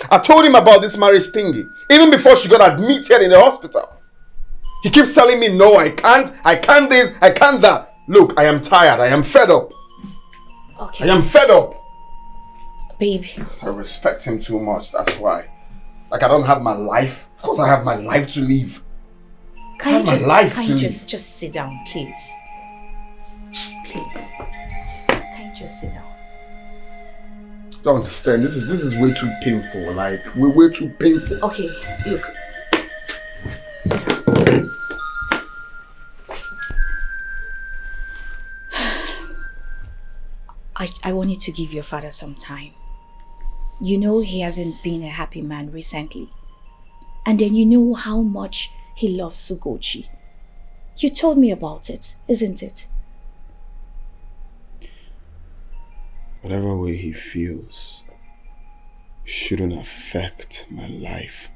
I told him about this marriage thingy, even before she got admitted in the hospital. He keeps telling me, no, I can't this, I can't that. Look, I am tired, I am fed up. Okay. I am fed up. Baby. I respect him too much, that's why. Like I don't have my life. Of course I have my life to live. Can you just sit down, please? Please. Can you just sit down? Don't understand. This is way too painful. Like we're way too painful. Okay, look. I want you to give your father some time. You know he hasn't been a happy man recently. And then you know how much he loves Sugochi. You told me about it, isn't it? Whatever way he feels shouldn't affect my life.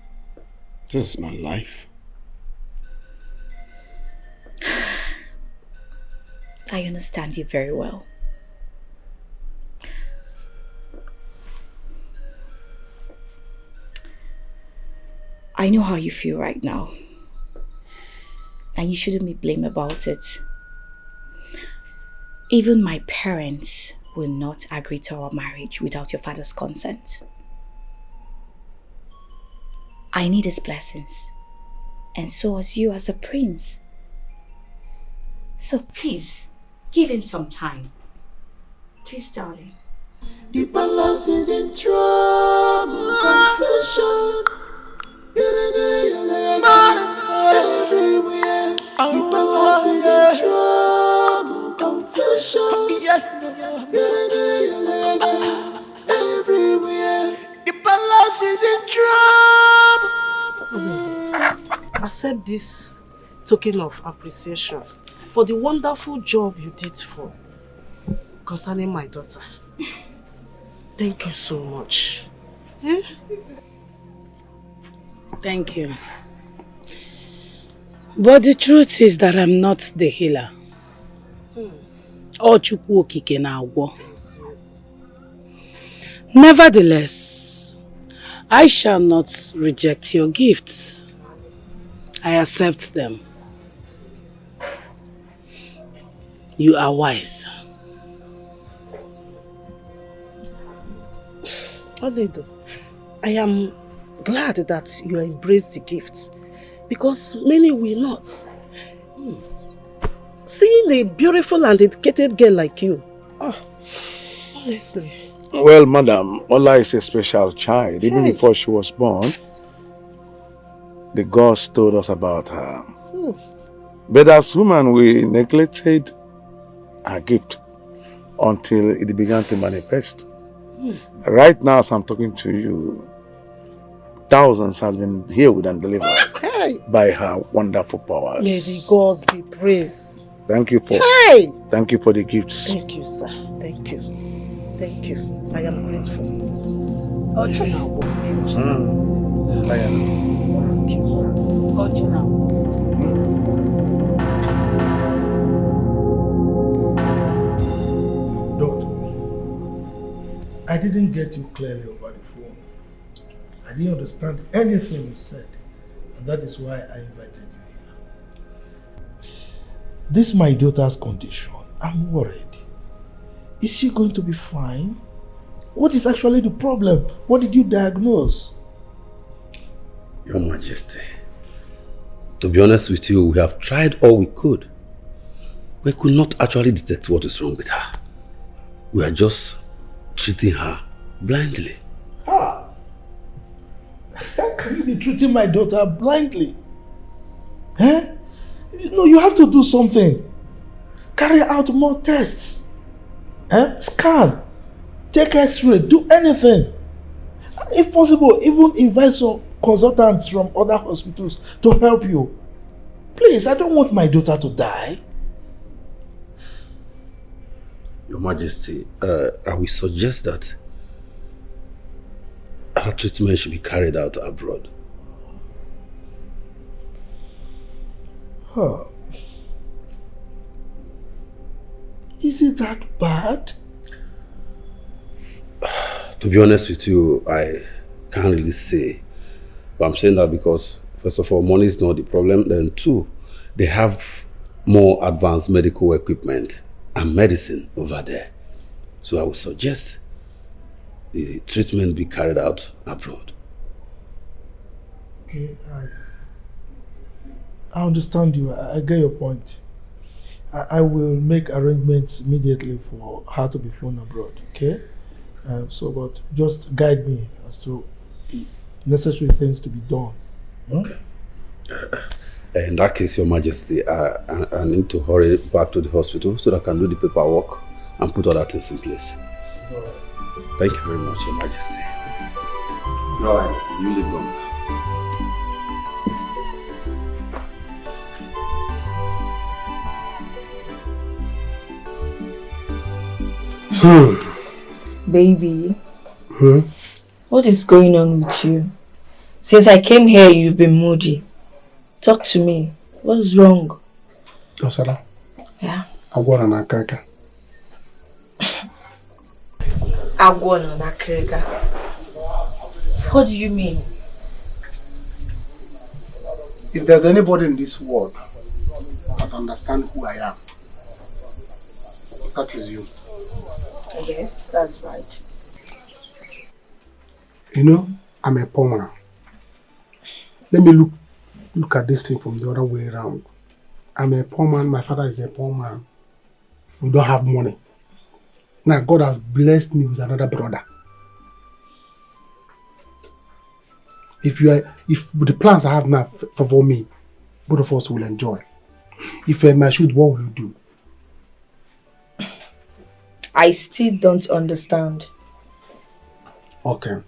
This is my life. I understand you very well. I know how you feel right now. And you shouldn't be blamed about it. Even my parents will not agree to our marriage without your father's consent. I need his blessings. And so as you as a prince. So please, give him some time. Please, darling. The palace is in trouble. Confession. Everywhere. The palace is in trouble. Confession. Everywhere. The palace is in trouble. Accept this token of appreciation for the wonderful job you did for concerning my daughter. Thank you so much. Eh? Thank you. But the truth is that I'm not the healer. Nevertheless, I shall not reject your gifts. I accept them. You are wise. Oledo, I am glad that you embrace the gifts because many will not. Seeing a beautiful and educated girl like you, honestly. Well, madam, Ola is a special child. Even before she was born, the gods told us about her. But as women, we neglected her gift until it began to manifest. Right now, as I'm talking to you, thousands has been healed and delivered by her wonderful powers. May the gods be praised. Thank you for thank you for the gifts. Thank you, sir. Thank you. Thank you. I am grateful. I didn't get you clearly over the phone. I didn't understand anything you said. And that is why I invited you here. This is my daughter's condition. I'm worried. Is she going to be fine? What is actually the problem? What did you diagnose? Your Majesty, to be honest with you, we have tried all we could. We could not actually detect what is wrong with her. We are just treating her blindly. How can you be treating my daughter blindly? Eh? No, you have to do something. Carry out more tests. Scan. Take x-ray. Do anything. If possible, even invite some consultants from other hospitals to help you. Please, I don't want my daughter to die. Your Majesty, I will suggest that her treatment should be carried out abroad. Huh. Is it that bad? To be honest with you, I can't really say. But I'm saying that because, first of all, money is not the problem. Then two, they have more advanced medical equipment and medicine over there. So I would suggest the treatment be carried out abroad. Okay, I understand you. I get your point. I will make arrangements immediately for her to be flown abroad, okay? But just guide me as to necessary things to be done. Okay. In that case, Your Majesty, I need to hurry back to the hospital so that I can do the paperwork and put other things in place. Thank you very much, Your Majesty. Right, you leave them, sir. Baby, what is going on with you? Since I came here, you've been moody. Talk to me. What is wrong? Osara. Yeah. Agwara na kreka. Agwara na kreka. What do you mean? If there's anybody in this world that understands who I am, that is you. Yes, that's right. You know, I'm a poor man. Let me look at this thing from the other way around. I'm a poor man, my father is a poor man. We don't have money. Now God has blessed me with another brother. If the plans I have now favor me, both of us will enjoy. If you're in my shoes, what will you do? I still don't understand. Okay.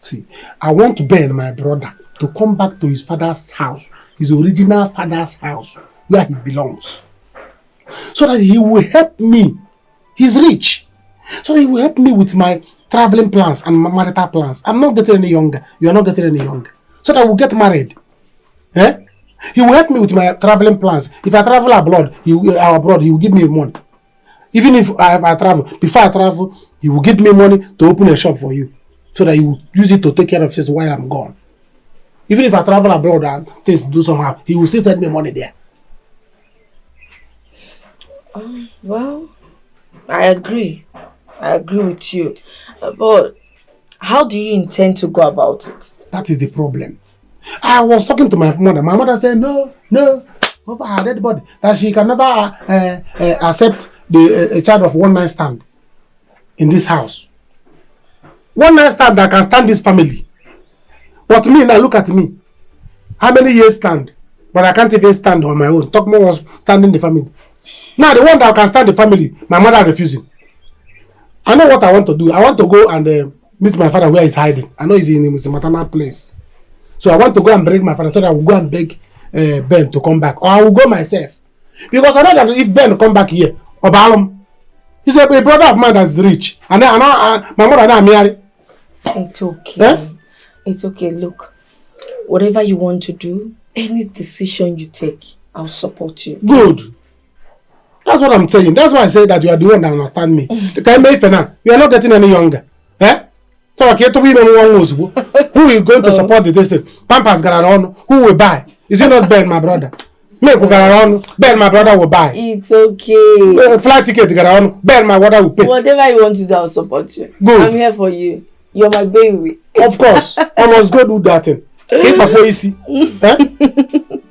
See, I want Ben, my brother, to come back to his father's house, his original father's house, where he belongs. So that he will help me. He's rich. So that he will help me with my traveling plans and my marital plans. I'm not getting any younger. You are not getting any younger. So that we'll get married. He will help me with my traveling plans. If I travel abroad, he will give me money. Even if I travel, before I travel, he will give me money to open a shop for you. So that you will use it to take care of things while I'm gone. Even if I travel abroad and things do somehow, he will still send me money there. Well, I agree. I agree with you. But how do you intend to go about it? That is the problem. I was talking to my mother. My mother said, no, over her dead body, that she can never accept a child of one night stand in this house. One night stand that can stand this family. But me, now look at me. How many years stand? But I can't even stand on my own. Talk more was standing the family. Now the one that can stand the family, my mother refusing. I know what I want to do. I want to go and meet my father where he's hiding. I know he's in his maternal place. So I want to go and bring my father so that I will go and beg Ben to come back. Or I will go myself. Because I know that if Ben come back here, he's a brother of mine that's rich. And then my mother and I married. It's okay. It's okay. Look, whatever you want to do, any decision you take, I'll support you. Good. That's what I'm saying. That's why I say that you are the one that understand me. You are not getting any younger. Eh? So who is going to support the district? Pampers got on. Who will buy? Is it not Ben, my brother? Ben, my brother will buy. It's okay. Flight ticket got on. Ben, my brother will pay. Whatever you want to do, I'll support you. Good. I'm here for you. You're my baby. Of course. I must go do that thing. Get my policy.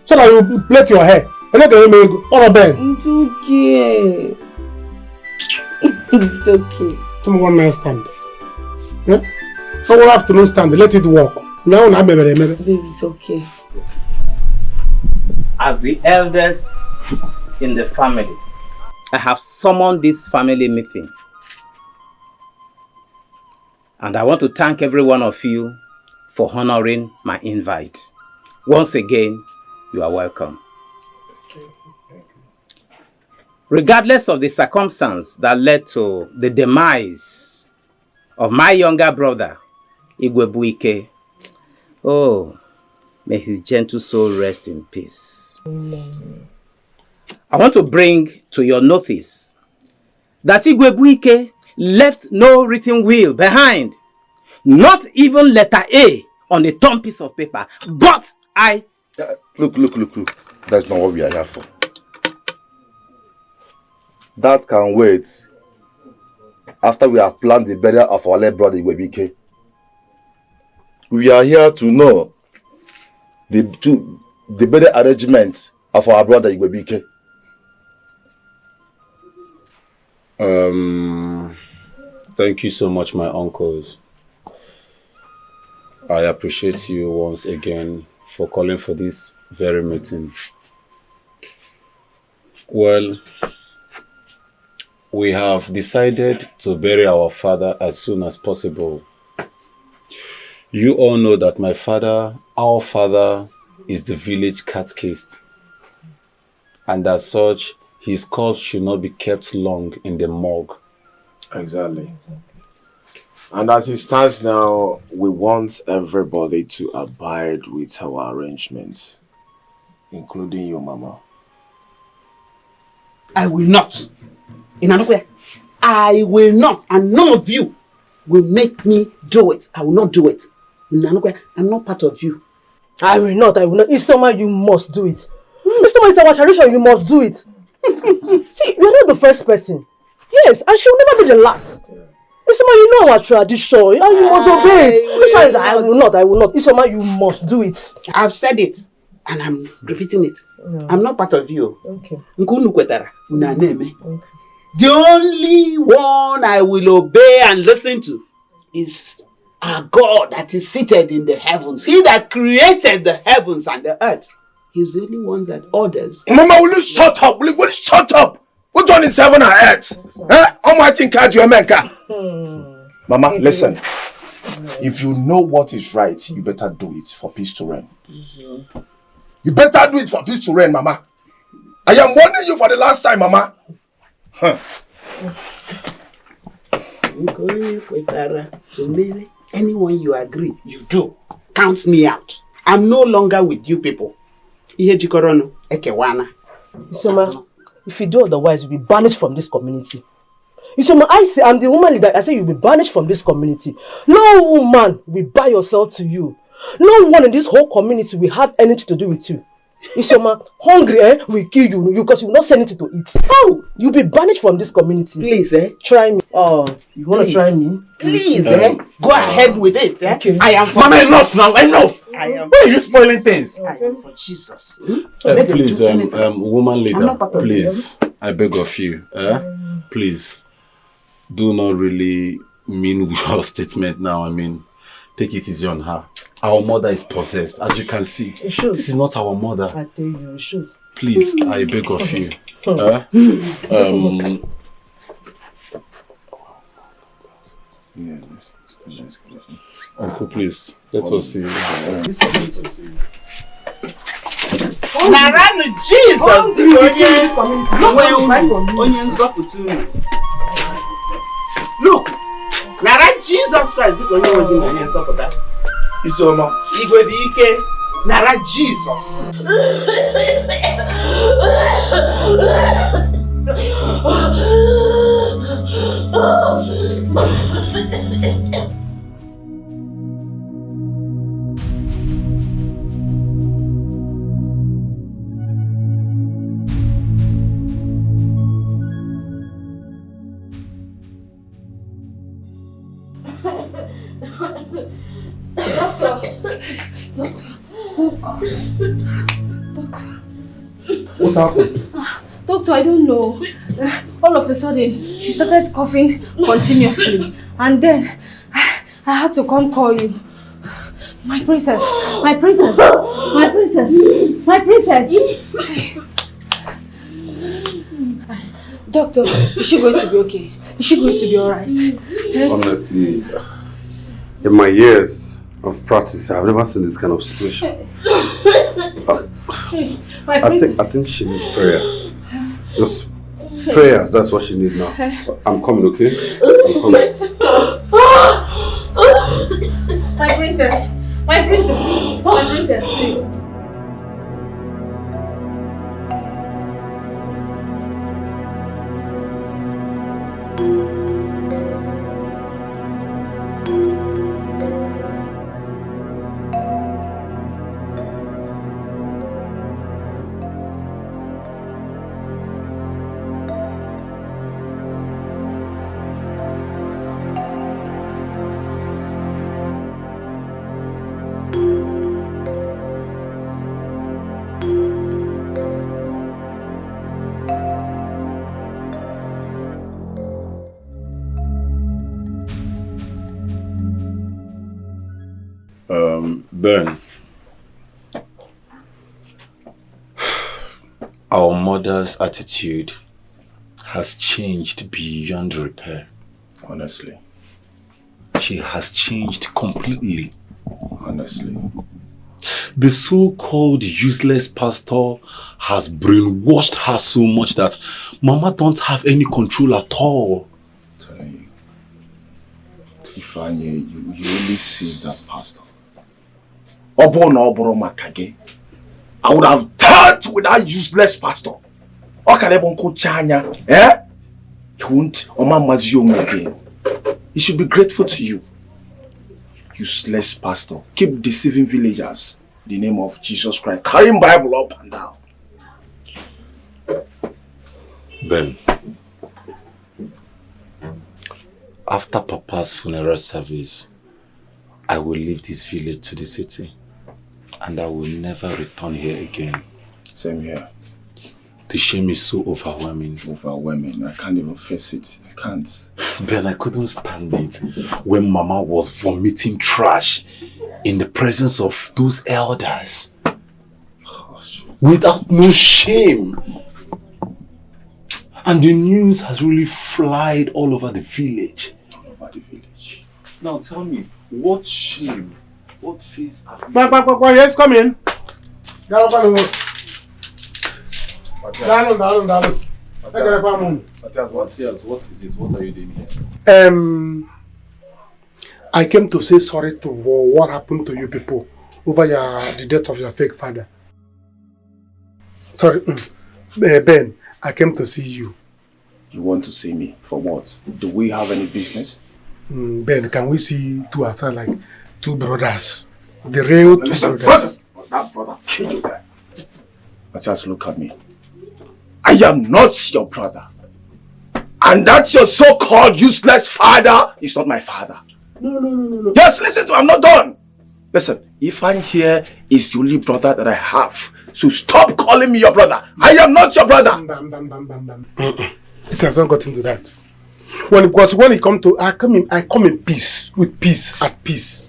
So that you plait your hair. And let me go. Oh, Ben. It's okay. It's okay. Come one night stand. Yeah? So one afternoon stand. Let it walk. Now I'm baby, it's okay. As the eldest in the family, I have summoned this family meeting. And I want to thank every one of you for honoring my invite. Once again, you are welcome. Regardless of the circumstance that led to the demise of my younger brother, Igwebuike, oh, may his gentle soul rest in peace. Amen. I want to bring to your notice that Igwebuike left no written will behind, not even letter A on a torn piece of paper, but I... Look. That's not what we are here for. That can wait after we have planned the burial of our late brother Igwebuike. We are here to know the burial arrangement of our brother Igwebuike. Thank you so much, my uncles. I appreciate you once again for calling for this very meeting. Well, we have decided to bury our father as soon as possible. You all know that our father, is the village catechist. And as such, his corpse should not be kept long in the morgue. Exactly. And as it stands now, we want everybody to abide with our arrangements, including your mama. I will not. I will not, and none of you will make me do it. I will not do it. I'm not part of you. I will not. Isoma, you must do it. Isoma is our tradition, you must do it. See, you're not the first person. Yes, and she'll never be the last. Isoma, you know our tradition, and you must obey it. I will not. Isoma, you must do it. I've said it, and I'm repeating it. No. I'm not part of you. Okay. The only one I will obey and listen to is our God that is seated in the heavens. He that created the heavens and the earth. He's the only one that orders. Mama, will you shut up? Will you shut up? Which one is heaven and earth? Mama, listen. If you know what is right, you better do it for peace to reign. You better do it for peace to reign, Mama. I am warning you for the last time, Mama. Anyone you agree, you do. Count me out. I'm no longer with you people. Isoma, if you do otherwise, you'll be banished from this community. Isoma, I say I'm the woman leader. I say you'll be banished from this community. No woman will buy yourself to you. No one in this whole community will have anything to do with you. Isoma, hungry will kill you because you will not send anything to eat. Oh, you'll be banished from this community. Please, try me. Oh, you want to try me? Please, go ahead with it. Okay. I am for Mama, enough now, enough. Why are you spoiling things? I am for Jesus. Please, woman leader, please, I beg of you, please, do not really mean your statement now. I mean, take it easy on her. Our mother is possessed, as you can see. This is not our mother. I tell you, it should. Please, I beg of you. Uncle, please, let us see. Naranu Jesus, look, Nara Jesus Christ, Isoma, Igwebuike, Nara Jesus. What happened? Doctor, I don't know. All of a sudden, she started coughing continuously. And then, I had to come call you. My princess, my princess, my princess, my princess. Doctor, is she going to be okay? Is she going to be alright? Honestly, in my years of practice, I've never seen this kind of situation. I think she needs prayer. Just prayers, that's what she needs now. I'm coming, okay? I'm coming. My princess, my princess, my princess, please. Ben, our mother's attitude has changed beyond repair. Honestly. She has changed completely. Honestly. The so-called useless pastor has brainwashed her so much that Mama don't have any control at all. I'm telling you. If I knew you only saved that pastor. I would have dealt with that useless pastor. Eh? He won't again. He should be grateful to you. Useless pastor. Keep deceiving villagers. In the name of Jesus Christ. Carrying Bible up and down. Ben, after Papa's funeral service, I will leave this village to the city. And I will never return here again. Same here. The shame is so overwhelming. Overwhelming. I can't even face it. I can't. Ben, I couldn't stand it when Mama was vomiting trash in the presence of those elders. Oh, without no shame. And the news has really flied all over the village. All over the village. Now tell me, what shame? What face are you? Yes, come in. What is it? What are you doing here? I came to say sorry for what happened to you people over the death of your fake father. Sorry, Ben, I came to see you. You want to see me? For what? Do we have any business? Ben, can we see two outside like two brothers? The real two brothers. Brother. That brother killed you there. But just look at me. I am not your brother. And that your so-called useless father is not my father. No. Just listen to me, I'm not done. Listen, Ifan here is the only brother that I have. So stop calling me your brother. I am not your brother. It has not gotten to that. When it comes to I come in peace, with peace, at peace.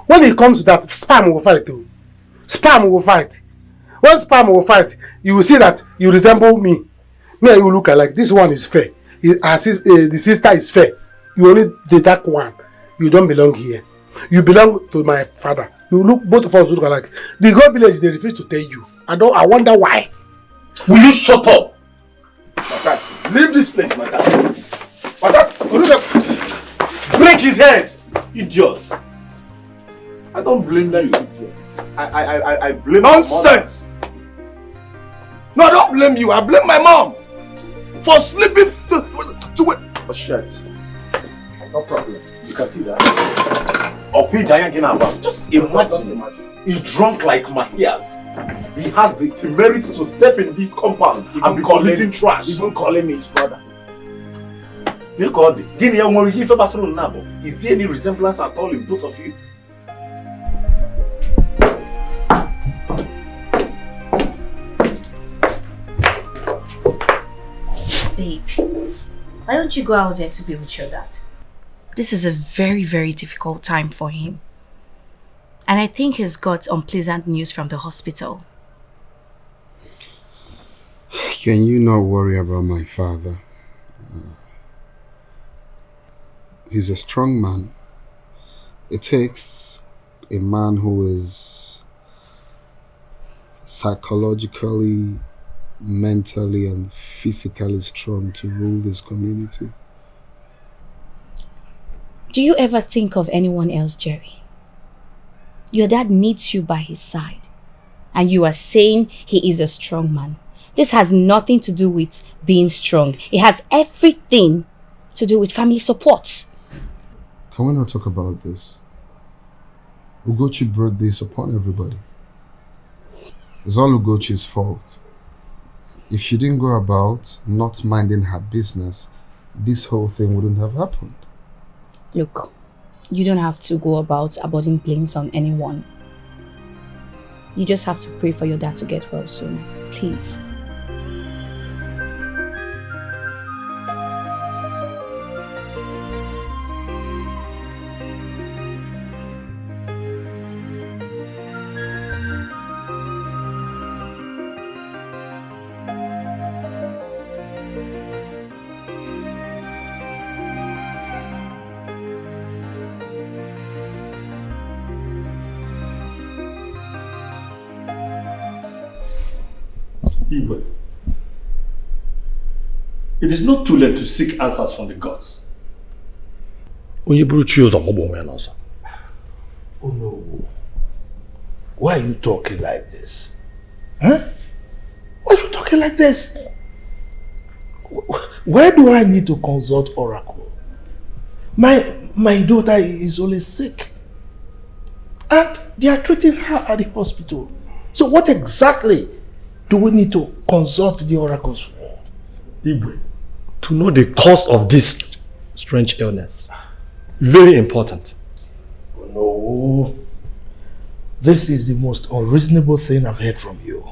When it comes to that, spam will fight too. Spam will fight. When spam will fight, you will see that you resemble me. Me and you look alike. This one is fair. The sister is fair. You only the dark one. You don't belong here. You belong to my father. You look, both of us look alike. The whole village, they refuse to tell you. I wonder why. Will you shut up? Matas, leave this place, Matas. Matas, break his head, idiots. I don't blame you. I blame nonsense. No, I don't blame you. I blame my mom for sleeping to it. Oh shit. No problem. You can see that. Just imagine. He's drunk like Matthias. He has the temerity to step in this compound and be committing trash. Even calling me his brother. Is there any resemblance at all in both of you? Babe, why don't you go out there to be with your dad? This is a very, very difficult time for him. And I think he's got unpleasant news from the hospital. Can you not worry about my father? He's a strong man. It takes a man who is psychologically, mentally, and physically strong to rule this community. Do you ever think of anyone else, Jerry? Your dad needs you by his side. And you are saying he is a strong man. This has nothing to do with being strong. It has everything to do with family support. Can we not talk about this? Ugochi brought this upon everybody. It's all Ugochi's fault. If she didn't go about not minding her business, this whole thing wouldn't have happened. Look, you don't have to go about aborting planes on anyone. You just have to pray for your dad to get well soon. Please. Igwe, it is not too late to seek answers from the gods. Oh no. Why are you talking like this? Huh? Why are you talking like this? Where do I need to consult Oracle? My daughter is only sick. And they are treating her at the hospital. So what exactly do we need to consult the oracles for? Igwe, to know the cause of this strange illness. Very important. Oh no. This is the most unreasonable thing I've heard from you.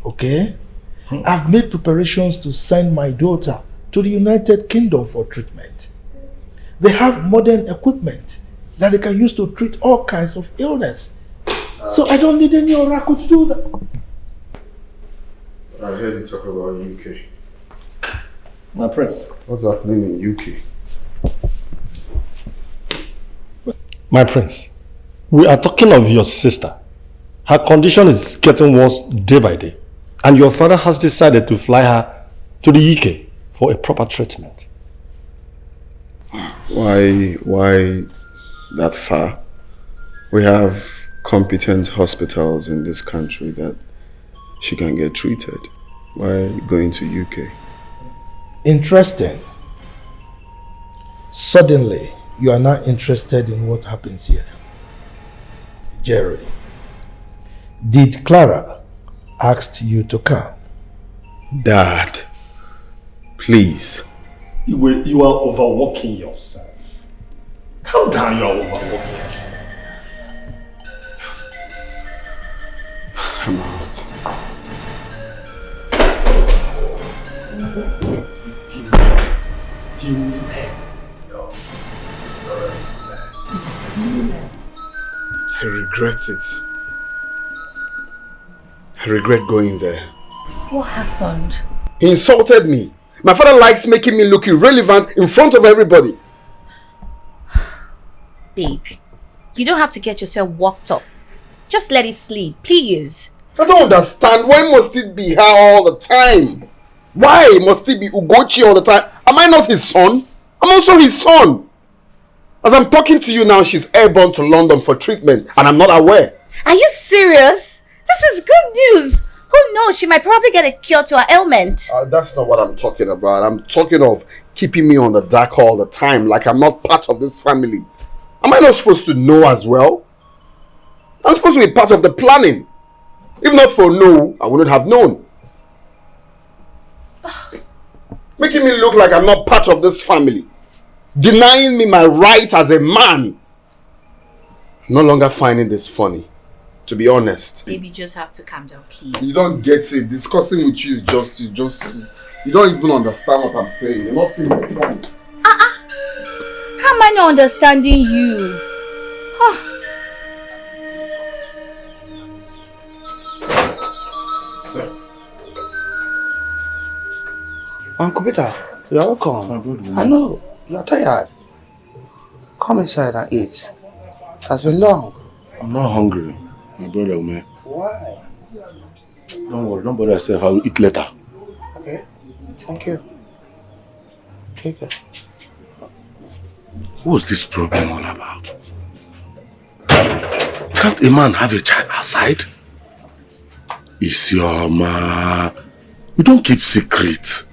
Okay? I've made preparations to send my daughter to the United Kingdom for treatment. They have modern equipment that they can use to treat all kinds of illness. So I don't need any oracle to do that. I heard you talk about UK. My prince. What's happening in UK? My prince, we are talking of your sister. Her condition is getting worse day by day. And your father has decided to fly her to the UK for a proper treatment. Why that far? We have competent hospitals in this country that she can get treated. Why going to UK? Interesting. Suddenly, you are not interested in what happens here. Jerry, did Clara ask you to come? Dad, please. You are overworking yourself. Calm down, you are overworking yourself. I'm out. You will learn. No, it's not ready to learn. You will learn. I regret it. I regret going there. What happened? He insulted me. My father likes making me look irrelevant in front of everybody. Babe, you don't have to get yourself worked up. Just let it slide, please. I don't understand. Why must it be her all the time? Why must it be Ugochi all the time? Am I not his son? I'm also his son. As I'm talking to you now, she's airborne to London for treatment and I'm not aware. Are you serious? This is good news. Who knows? She might probably get a cure to her ailment. That's not what I'm talking about. I'm talking of keeping me on the dark all the time like I'm not part of this family. Am I not supposed to know as well? I'm supposed to be part of the planning. If not for no, I wouldn't have known. Making me look like I'm not part of this family. Denying me my right as a man. No longer finding this funny. To be honest. Baby, just have to calm down, please. You don't get it. Discussing with you is just you don't even understand what I'm saying. You're not seeing the point. How am I not understanding you? Uncle Peter, you're welcome. I know, you're tired. Come inside and eat. It has been long. I'm not hungry, my brother, man. Why? Don't worry, don't bother yourself. I will eat later. Okay, thank you. Take it. What's this problem all about? Can't a man have a child outside? Isioma, we don't keep secrets.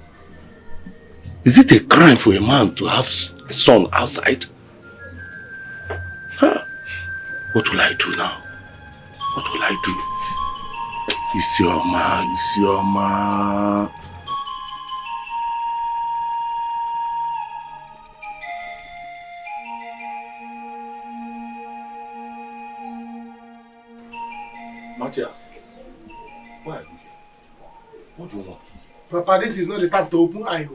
Is it a crime for a man to have a son outside? Huh? What will I do now? What will I do? Isioma. Matthias, why are you here? What do you want? Papa, this is not the time to open eye.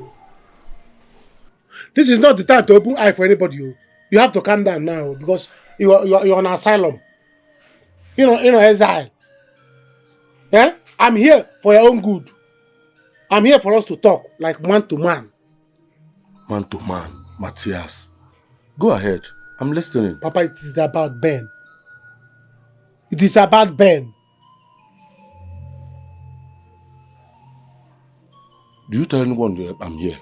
This is not the time to open eye for anybody. You have to calm down now because you're on asylum. You know, exile. Yeah? I'm here for your own good. I'm here for us to talk like man to man. Man to man, Matthias. Go ahead. I'm listening. Papa, it is about Ben. It is about Ben. Do you tell anyone that I'm here?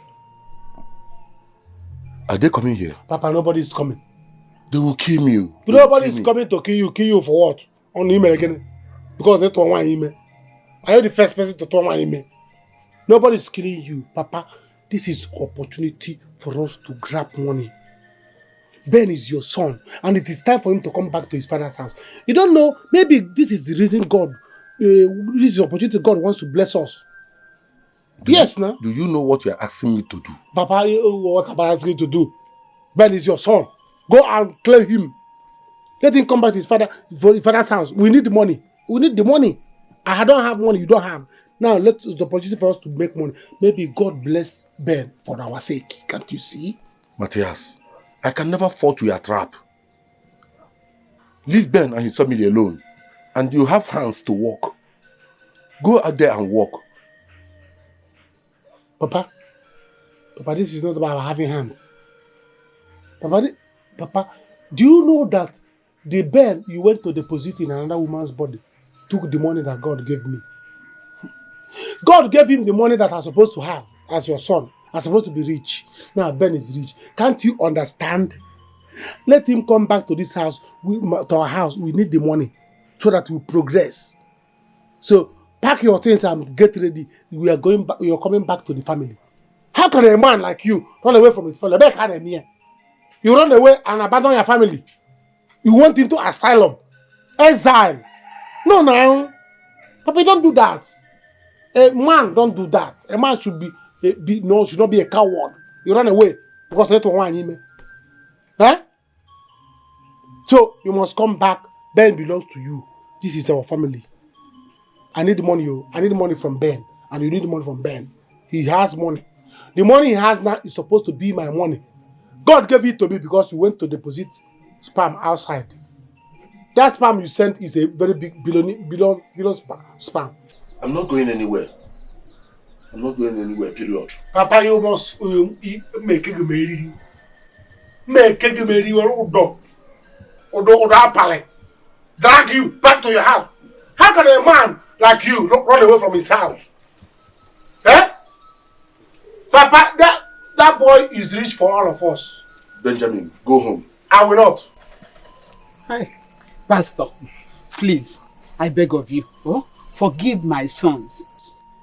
Are they coming here? Papa, nobody is coming. They will kill you. Nobody is coming to kill you. Kill you for what? On email again? Because they told one email. Are you the first person to tell one email? Nobody is killing you. Papa, this is opportunity for us to grab money. Ben is your son, and it is time for him to come back to his father's house. You don't know, maybe this is the reason God, this is the opportunity God wants to bless us. Do you know what you are asking me to do? Papa, what am I asking you to do? Ben is your son. Go and claim him. Let him come back to his father's house. We need the money. We need the money. I don't have money, you don't have. Now, let's the opportunity for us to make money. Maybe God bless Ben for our sake. Can't you see? Matthias, I can never fall to your trap. Leave Ben and his family alone, and you have hands to work. Go out there and work. Papa, this is not about having hands. Papa, do you know that the Ben you went to deposit in another woman's body took the money that God gave me? God gave him the money that I'm supposed to have as your son. I'm supposed to be rich. Now Ben is rich. Can't you understand? Let him come back to this house, to our house. We need the money so that we progress. So pack your things and get ready. We are going back. You are coming back to the family. How can a man like you run away from his family? You run away and abandon your family. You went into asylum, exile. No. Papa, don't do that. A man don't do that. A man should should not be a coward. You run away because they don't want him. Huh? So you must come back. Ben belongs to you. This is our family. I need money. I need money from Ben, and you need money from Ben. He has money. The money he has now is supposed to be my money. God gave it to me because we went to deposit sperm outside. That sperm you sent is a very big billion sperm. I'm not going anywhere. I'm not going anywhere, period. Papa, you must make a marry. Drag you back to your house. How can a man like you run away from his house? Eh? Papa, that boy is rich for all of us. Benjamin, go home. I will not. Hi, Pastor. Please, I beg of you, forgive my sons.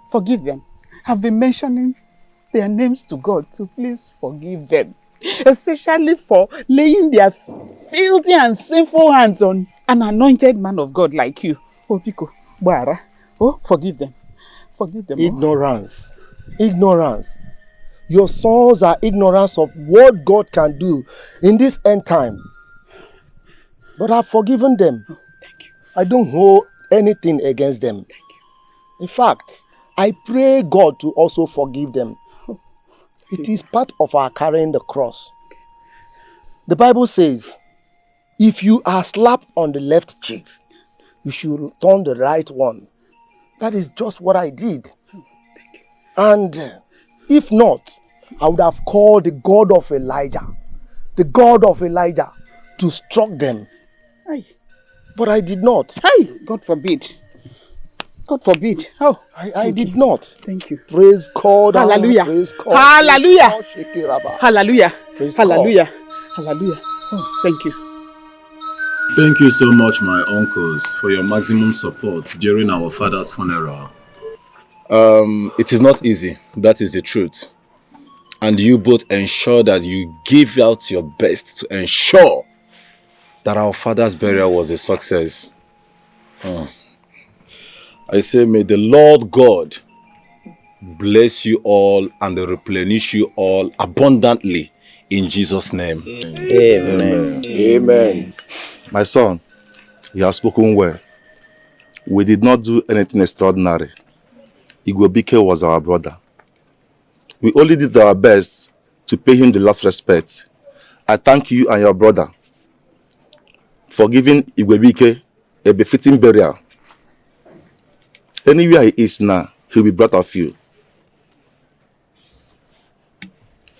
Forgive them. I've been mentioning their names to God to please forgive them. Especially for laying their filthy and sinful hands on an anointed man of God like you. Oh, Pico, Bara. Oh, forgive them. Forgive them. Ignorance. Ignorance. Your sons are ignorant of what God can do in this end time. But I've forgiven them. Oh, thank you. I don't hold anything against them. Thank you. In fact, I pray God to also forgive them. It is part of our carrying the cross. The Bible says, if you are slapped on the left cheek, you should turn the right one. That is just what I did. And if not, I would have called the God of Elijah, to struck them. Aye. But I did not. Aye, God forbid. God forbid. Oh, I did not. Thank you. Praise God. Hallelujah. Praise God. Hallelujah. Praise God. Hallelujah. Praise Hallelujah. God. Hallelujah. Oh, thank you. Thank you so much, my uncles, for your maximum support during our father's funeral. It is not easy. That is the truth. And you both ensure that you give out your best to ensure that our father's burial was a success. I say, may the Lord God bless you all and replenish you all abundantly in Jesus' name. Amen. Amen. My son, you have spoken well. We did not do anything extraordinary. Igwebike was our brother. We only did our best to pay him the last respect. I thank you and your brother for giving Igwebike a befitting burial. Anywhere he is now, he'll be brought of you.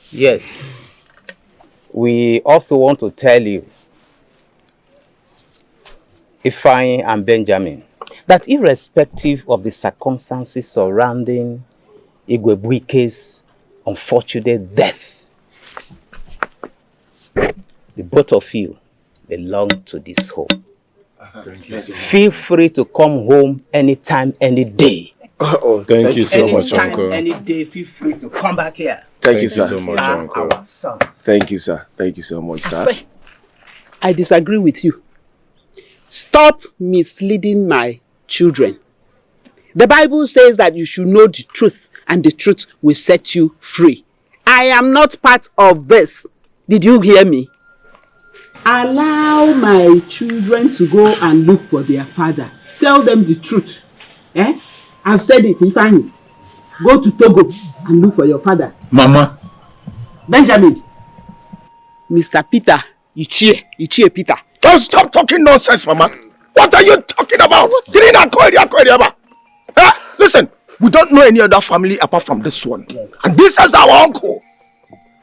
Yes. We also want to tell you, Ifeanyi and Benjamin, that irrespective of the circumstances surrounding Igwebike's unfortunate death, the both of you belong to this home. Feel free to come home anytime, any day. Thank you so much, Uncle. Any day, feel free to come back here. Thank you, sir. so much, Uncle. Our sons. Thank you, sir. Thank you so much, sir. I disagree with you. Stop misleading my children. The Bible says that you should know the truth and the truth will set you free. I am not part of this. Did you hear me? Allow my children to go and look for their father. Tell them the truth. I've said it, Ifeanyi. Go to Togo and look for your father. Mama. Benjamin. Mr. Peter. Ichie Peter. Just stop talking nonsense, Mama. What are you talking about? Listen, we don't know any other family apart from this one. Yes. And this is our uncle.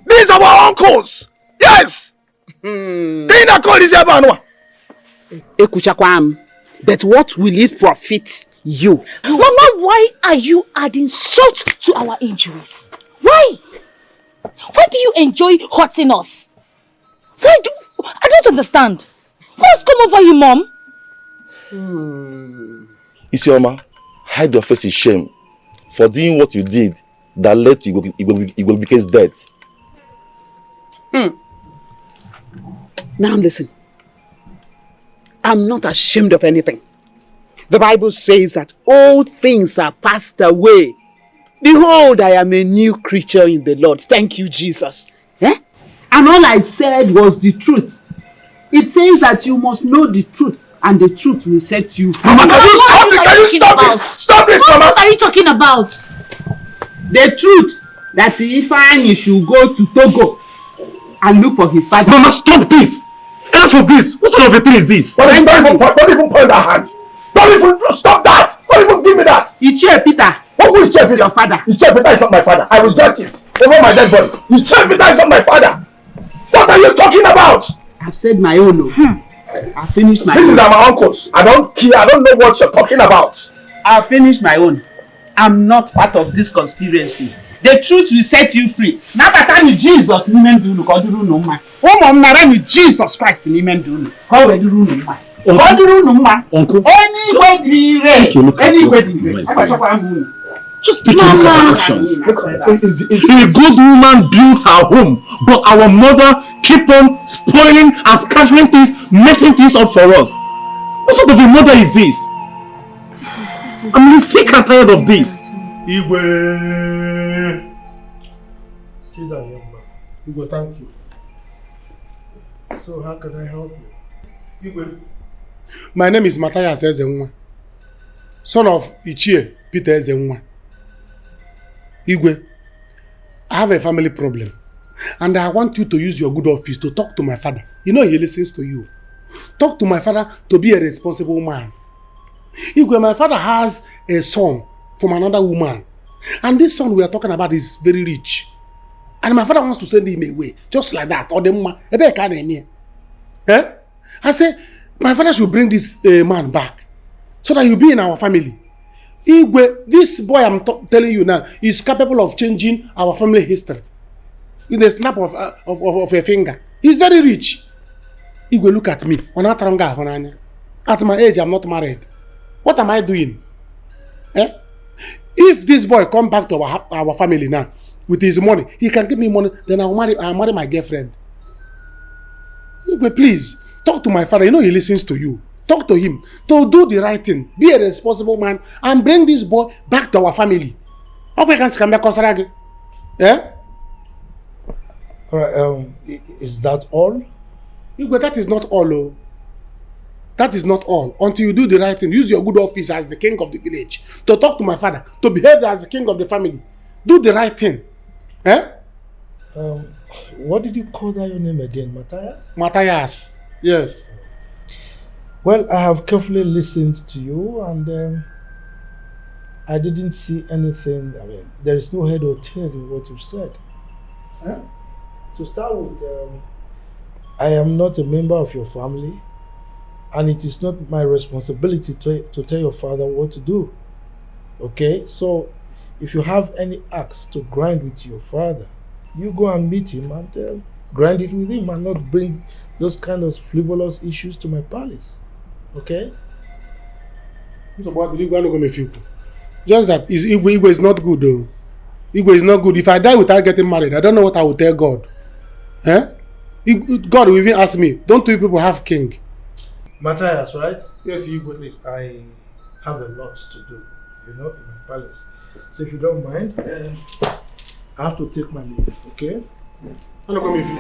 These are our uncles. Yes. But what will it profit you? Mama, why are you adding salt to our injuries? Why? Why do you enjoy hurting us? I don't understand. What's come over you, Mom? Isioma, hide your face in shame for doing what you did that led to Igwebike's death. Now listen. I'm not ashamed of anything. The Bible says that all things are passed away. Behold, I am a new creature in the Lord. Thank you, Jesus. And all I said was the truth. It says that you must know the truth, and the truth will set you free. Mama, can you stop this? Can you stop this? Stop this, Mama! What are you talking about? The truth that Ifeanyi should go to Togo and look for his father. Mama, stop this! Enough of this! What sort of a thing is this? Don't even point that hand! Don't even stop that! Don't even give me that! Ichie Peter. Who is Ichie Peter? Your father. Ichie Peter is not my father. I reject it over my dead body. Ichie Peter is not my father. What are you talking about? I've said my own. I finished my own. This is our uncles. I don't care. I don't know what you're talking about. I finished my own. I'm not part of this conspiracy. The truth will set you free. Now that I'm Jesus, Jesus Christ, Uncle. Anybody. Just take a look at her actions. A good woman builds her home, but our mother keep on spoiling and scattering things, messing things up for us. What sort of a mother is this? I'm sick and tired of this. Igwe. Sit down, young man. Igwe, thank you. So how can I help you? Igwe. My name is Matthias Ezenwa, son of Ichie Peter Ezenwa. Igwe, I have a family problem and I want you to use your good office to talk to my father. You know he listens to you. Talk to my father to be a responsible man. Igwe, my father has a son from another woman. And this son we are talking about is very rich. And my father wants to send him away. Just like that. Or the woman. I say, my father should bring this man back. So that he'll be in our family. Igwe, this boy I'm telling you now is capable of changing our family history. In the snap of a finger. He's very rich. Igwe, look at me. At my age, I'm not married. What am I doing? If this boy come back to our family now with his money, he can give me money, then I'll marry my girlfriend. Igwe, please, talk to my father. You know he listens to you. Talk to him to do the right thing. Be a responsible man and bring this boy back to our family. Alright, is that all? Igwe, that is not all. Oh. That is not all. Until you do the right thing, use your good office as the king of the village to talk to my father, to behave as the king of the family. Do the right thing. What did you call that your name again, Matthias? Matthias, yes. Well, I have carefully listened to you and I didn't see anything. I mean, there is no head or tail in what you've said. To start with, I am not a member of your family. And it is not my responsibility to tell your father what to do. Okay? So, if you have any axe to grind with your father, you go and meet him and grind it with him and not bring those kind of frivolous issues to my palace. Okay? Just that Igwe is not good though. Igwe is not good. If I die without getting married, I don't know what I will tell God. God will even ask me, don't you people have king? Matthias, right? Yes, Igwe. Please, I have a lot to do, in my palace. So if you don't mind, I have to take my leave, okay? I'm not coming with you.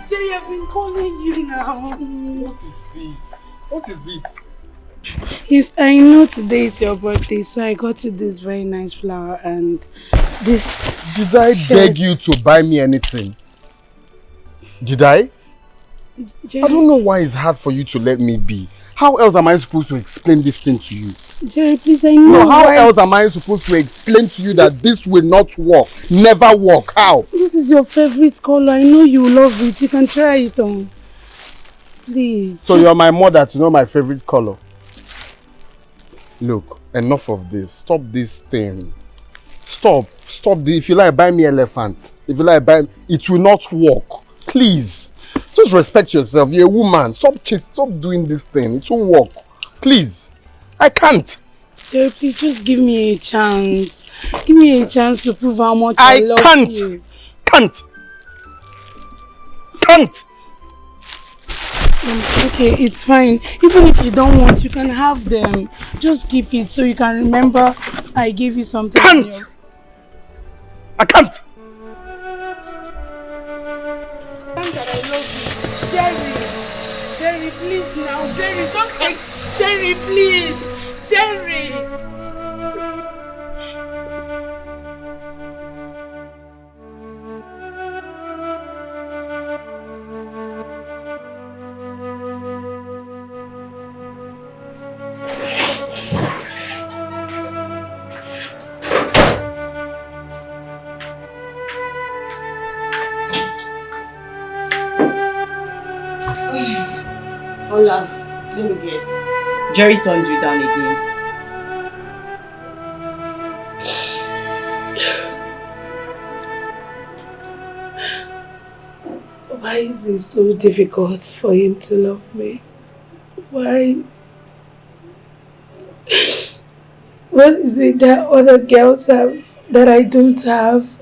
Jerry, I've been calling you now. What is it? What is it? Yes, I know today is your birthday, so I got you this very nice flower and this. Did I beg you to buy me anything? Did I? Jerry, I don't know why it's hard for you to let me be. How else am I supposed to explain this thing to you? Jerry, please, I know. No, how else am I supposed to explain to you that this will not work? Never work. How? This is your favorite color. I know you love it. You can try it on. Please. So you're my mother to know my favorite color. Look, enough of this. Stop this thing. Stop. Stop this. If you like, buy me elephant. If you like, buy me. It will not work. Please. Just respect yourself. You're a woman. Stop doing this thing. It won't work. Please. I can't. Jerry, please just give me a chance. Give me a chance to prove how much I love you. Can't. Okay, it's fine. Even if you don't want, you can have them. Just keep it so you can remember I gave you something. I can't. That I love you. Jerry, please now. Jerry, just wait. Jerry, please. Jerry. Hola, let me guess. Jerry turned you down again. Why is it so difficult for him to love me? Why? What is it that other girls have that I don't have?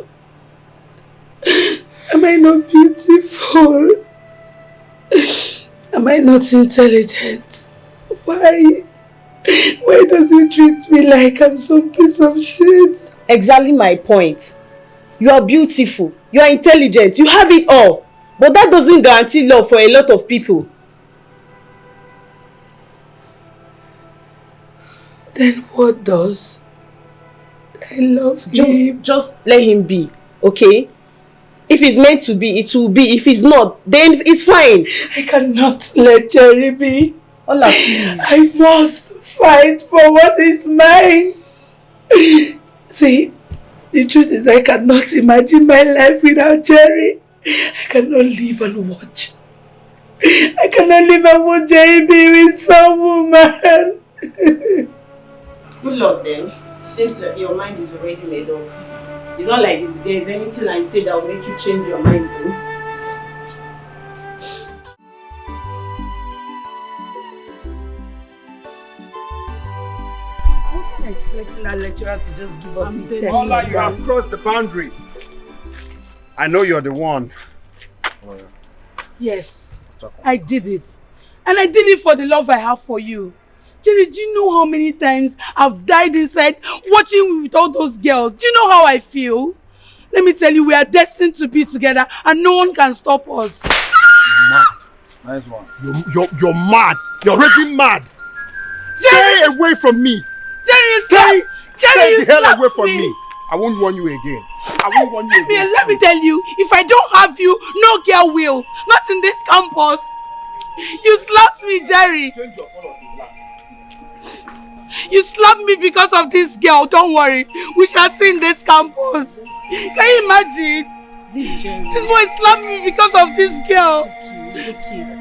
Am I not beautiful? Am I not intelligent? Why does he treat me like I'm some piece of shit? Exactly my point. You are beautiful, you are intelligent, you have it all. But that doesn't guarantee love for a lot of people. Then what does? I love him. Just let him be, okay? If it's meant to be, it will be. If it's not, then it's fine. I cannot let Jerry be. Ola, please. I must fight for what is mine. See, the truth is I cannot imagine my life without Jerry. I cannot live and watch. I cannot live and watch Jerry be with some woman. Good luck then. Seems like your mind is already made up. It's not like there's anything I say that will make you change your mind though. I wasn't expecting that lecturer to just give us a test. Ola, you have crossed the boundary. I know you're the one. Yes, I did it. And I did it for the love I have for you. Jerry, do you know how many times I've died inside watching you with all those girls? Do you know how I feel? Let me tell you, we are destined to be together and no one can stop us. You're mad. Nice one. You're mad. You're already mad. Jerry! Stay away from me. Jerry, stay Jerry, the hell away from me. I won't warn you again. I won't warn you again. Let me tell you, if I don't have you, no girl will. Not in this campus. You slapped me, Jerry. Change your color to black. You slapped me because of this girl. Don't worry. We shall see in this campus. Can you imagine? Leave Jerry. This boy slapped me because of this girl. It's okay.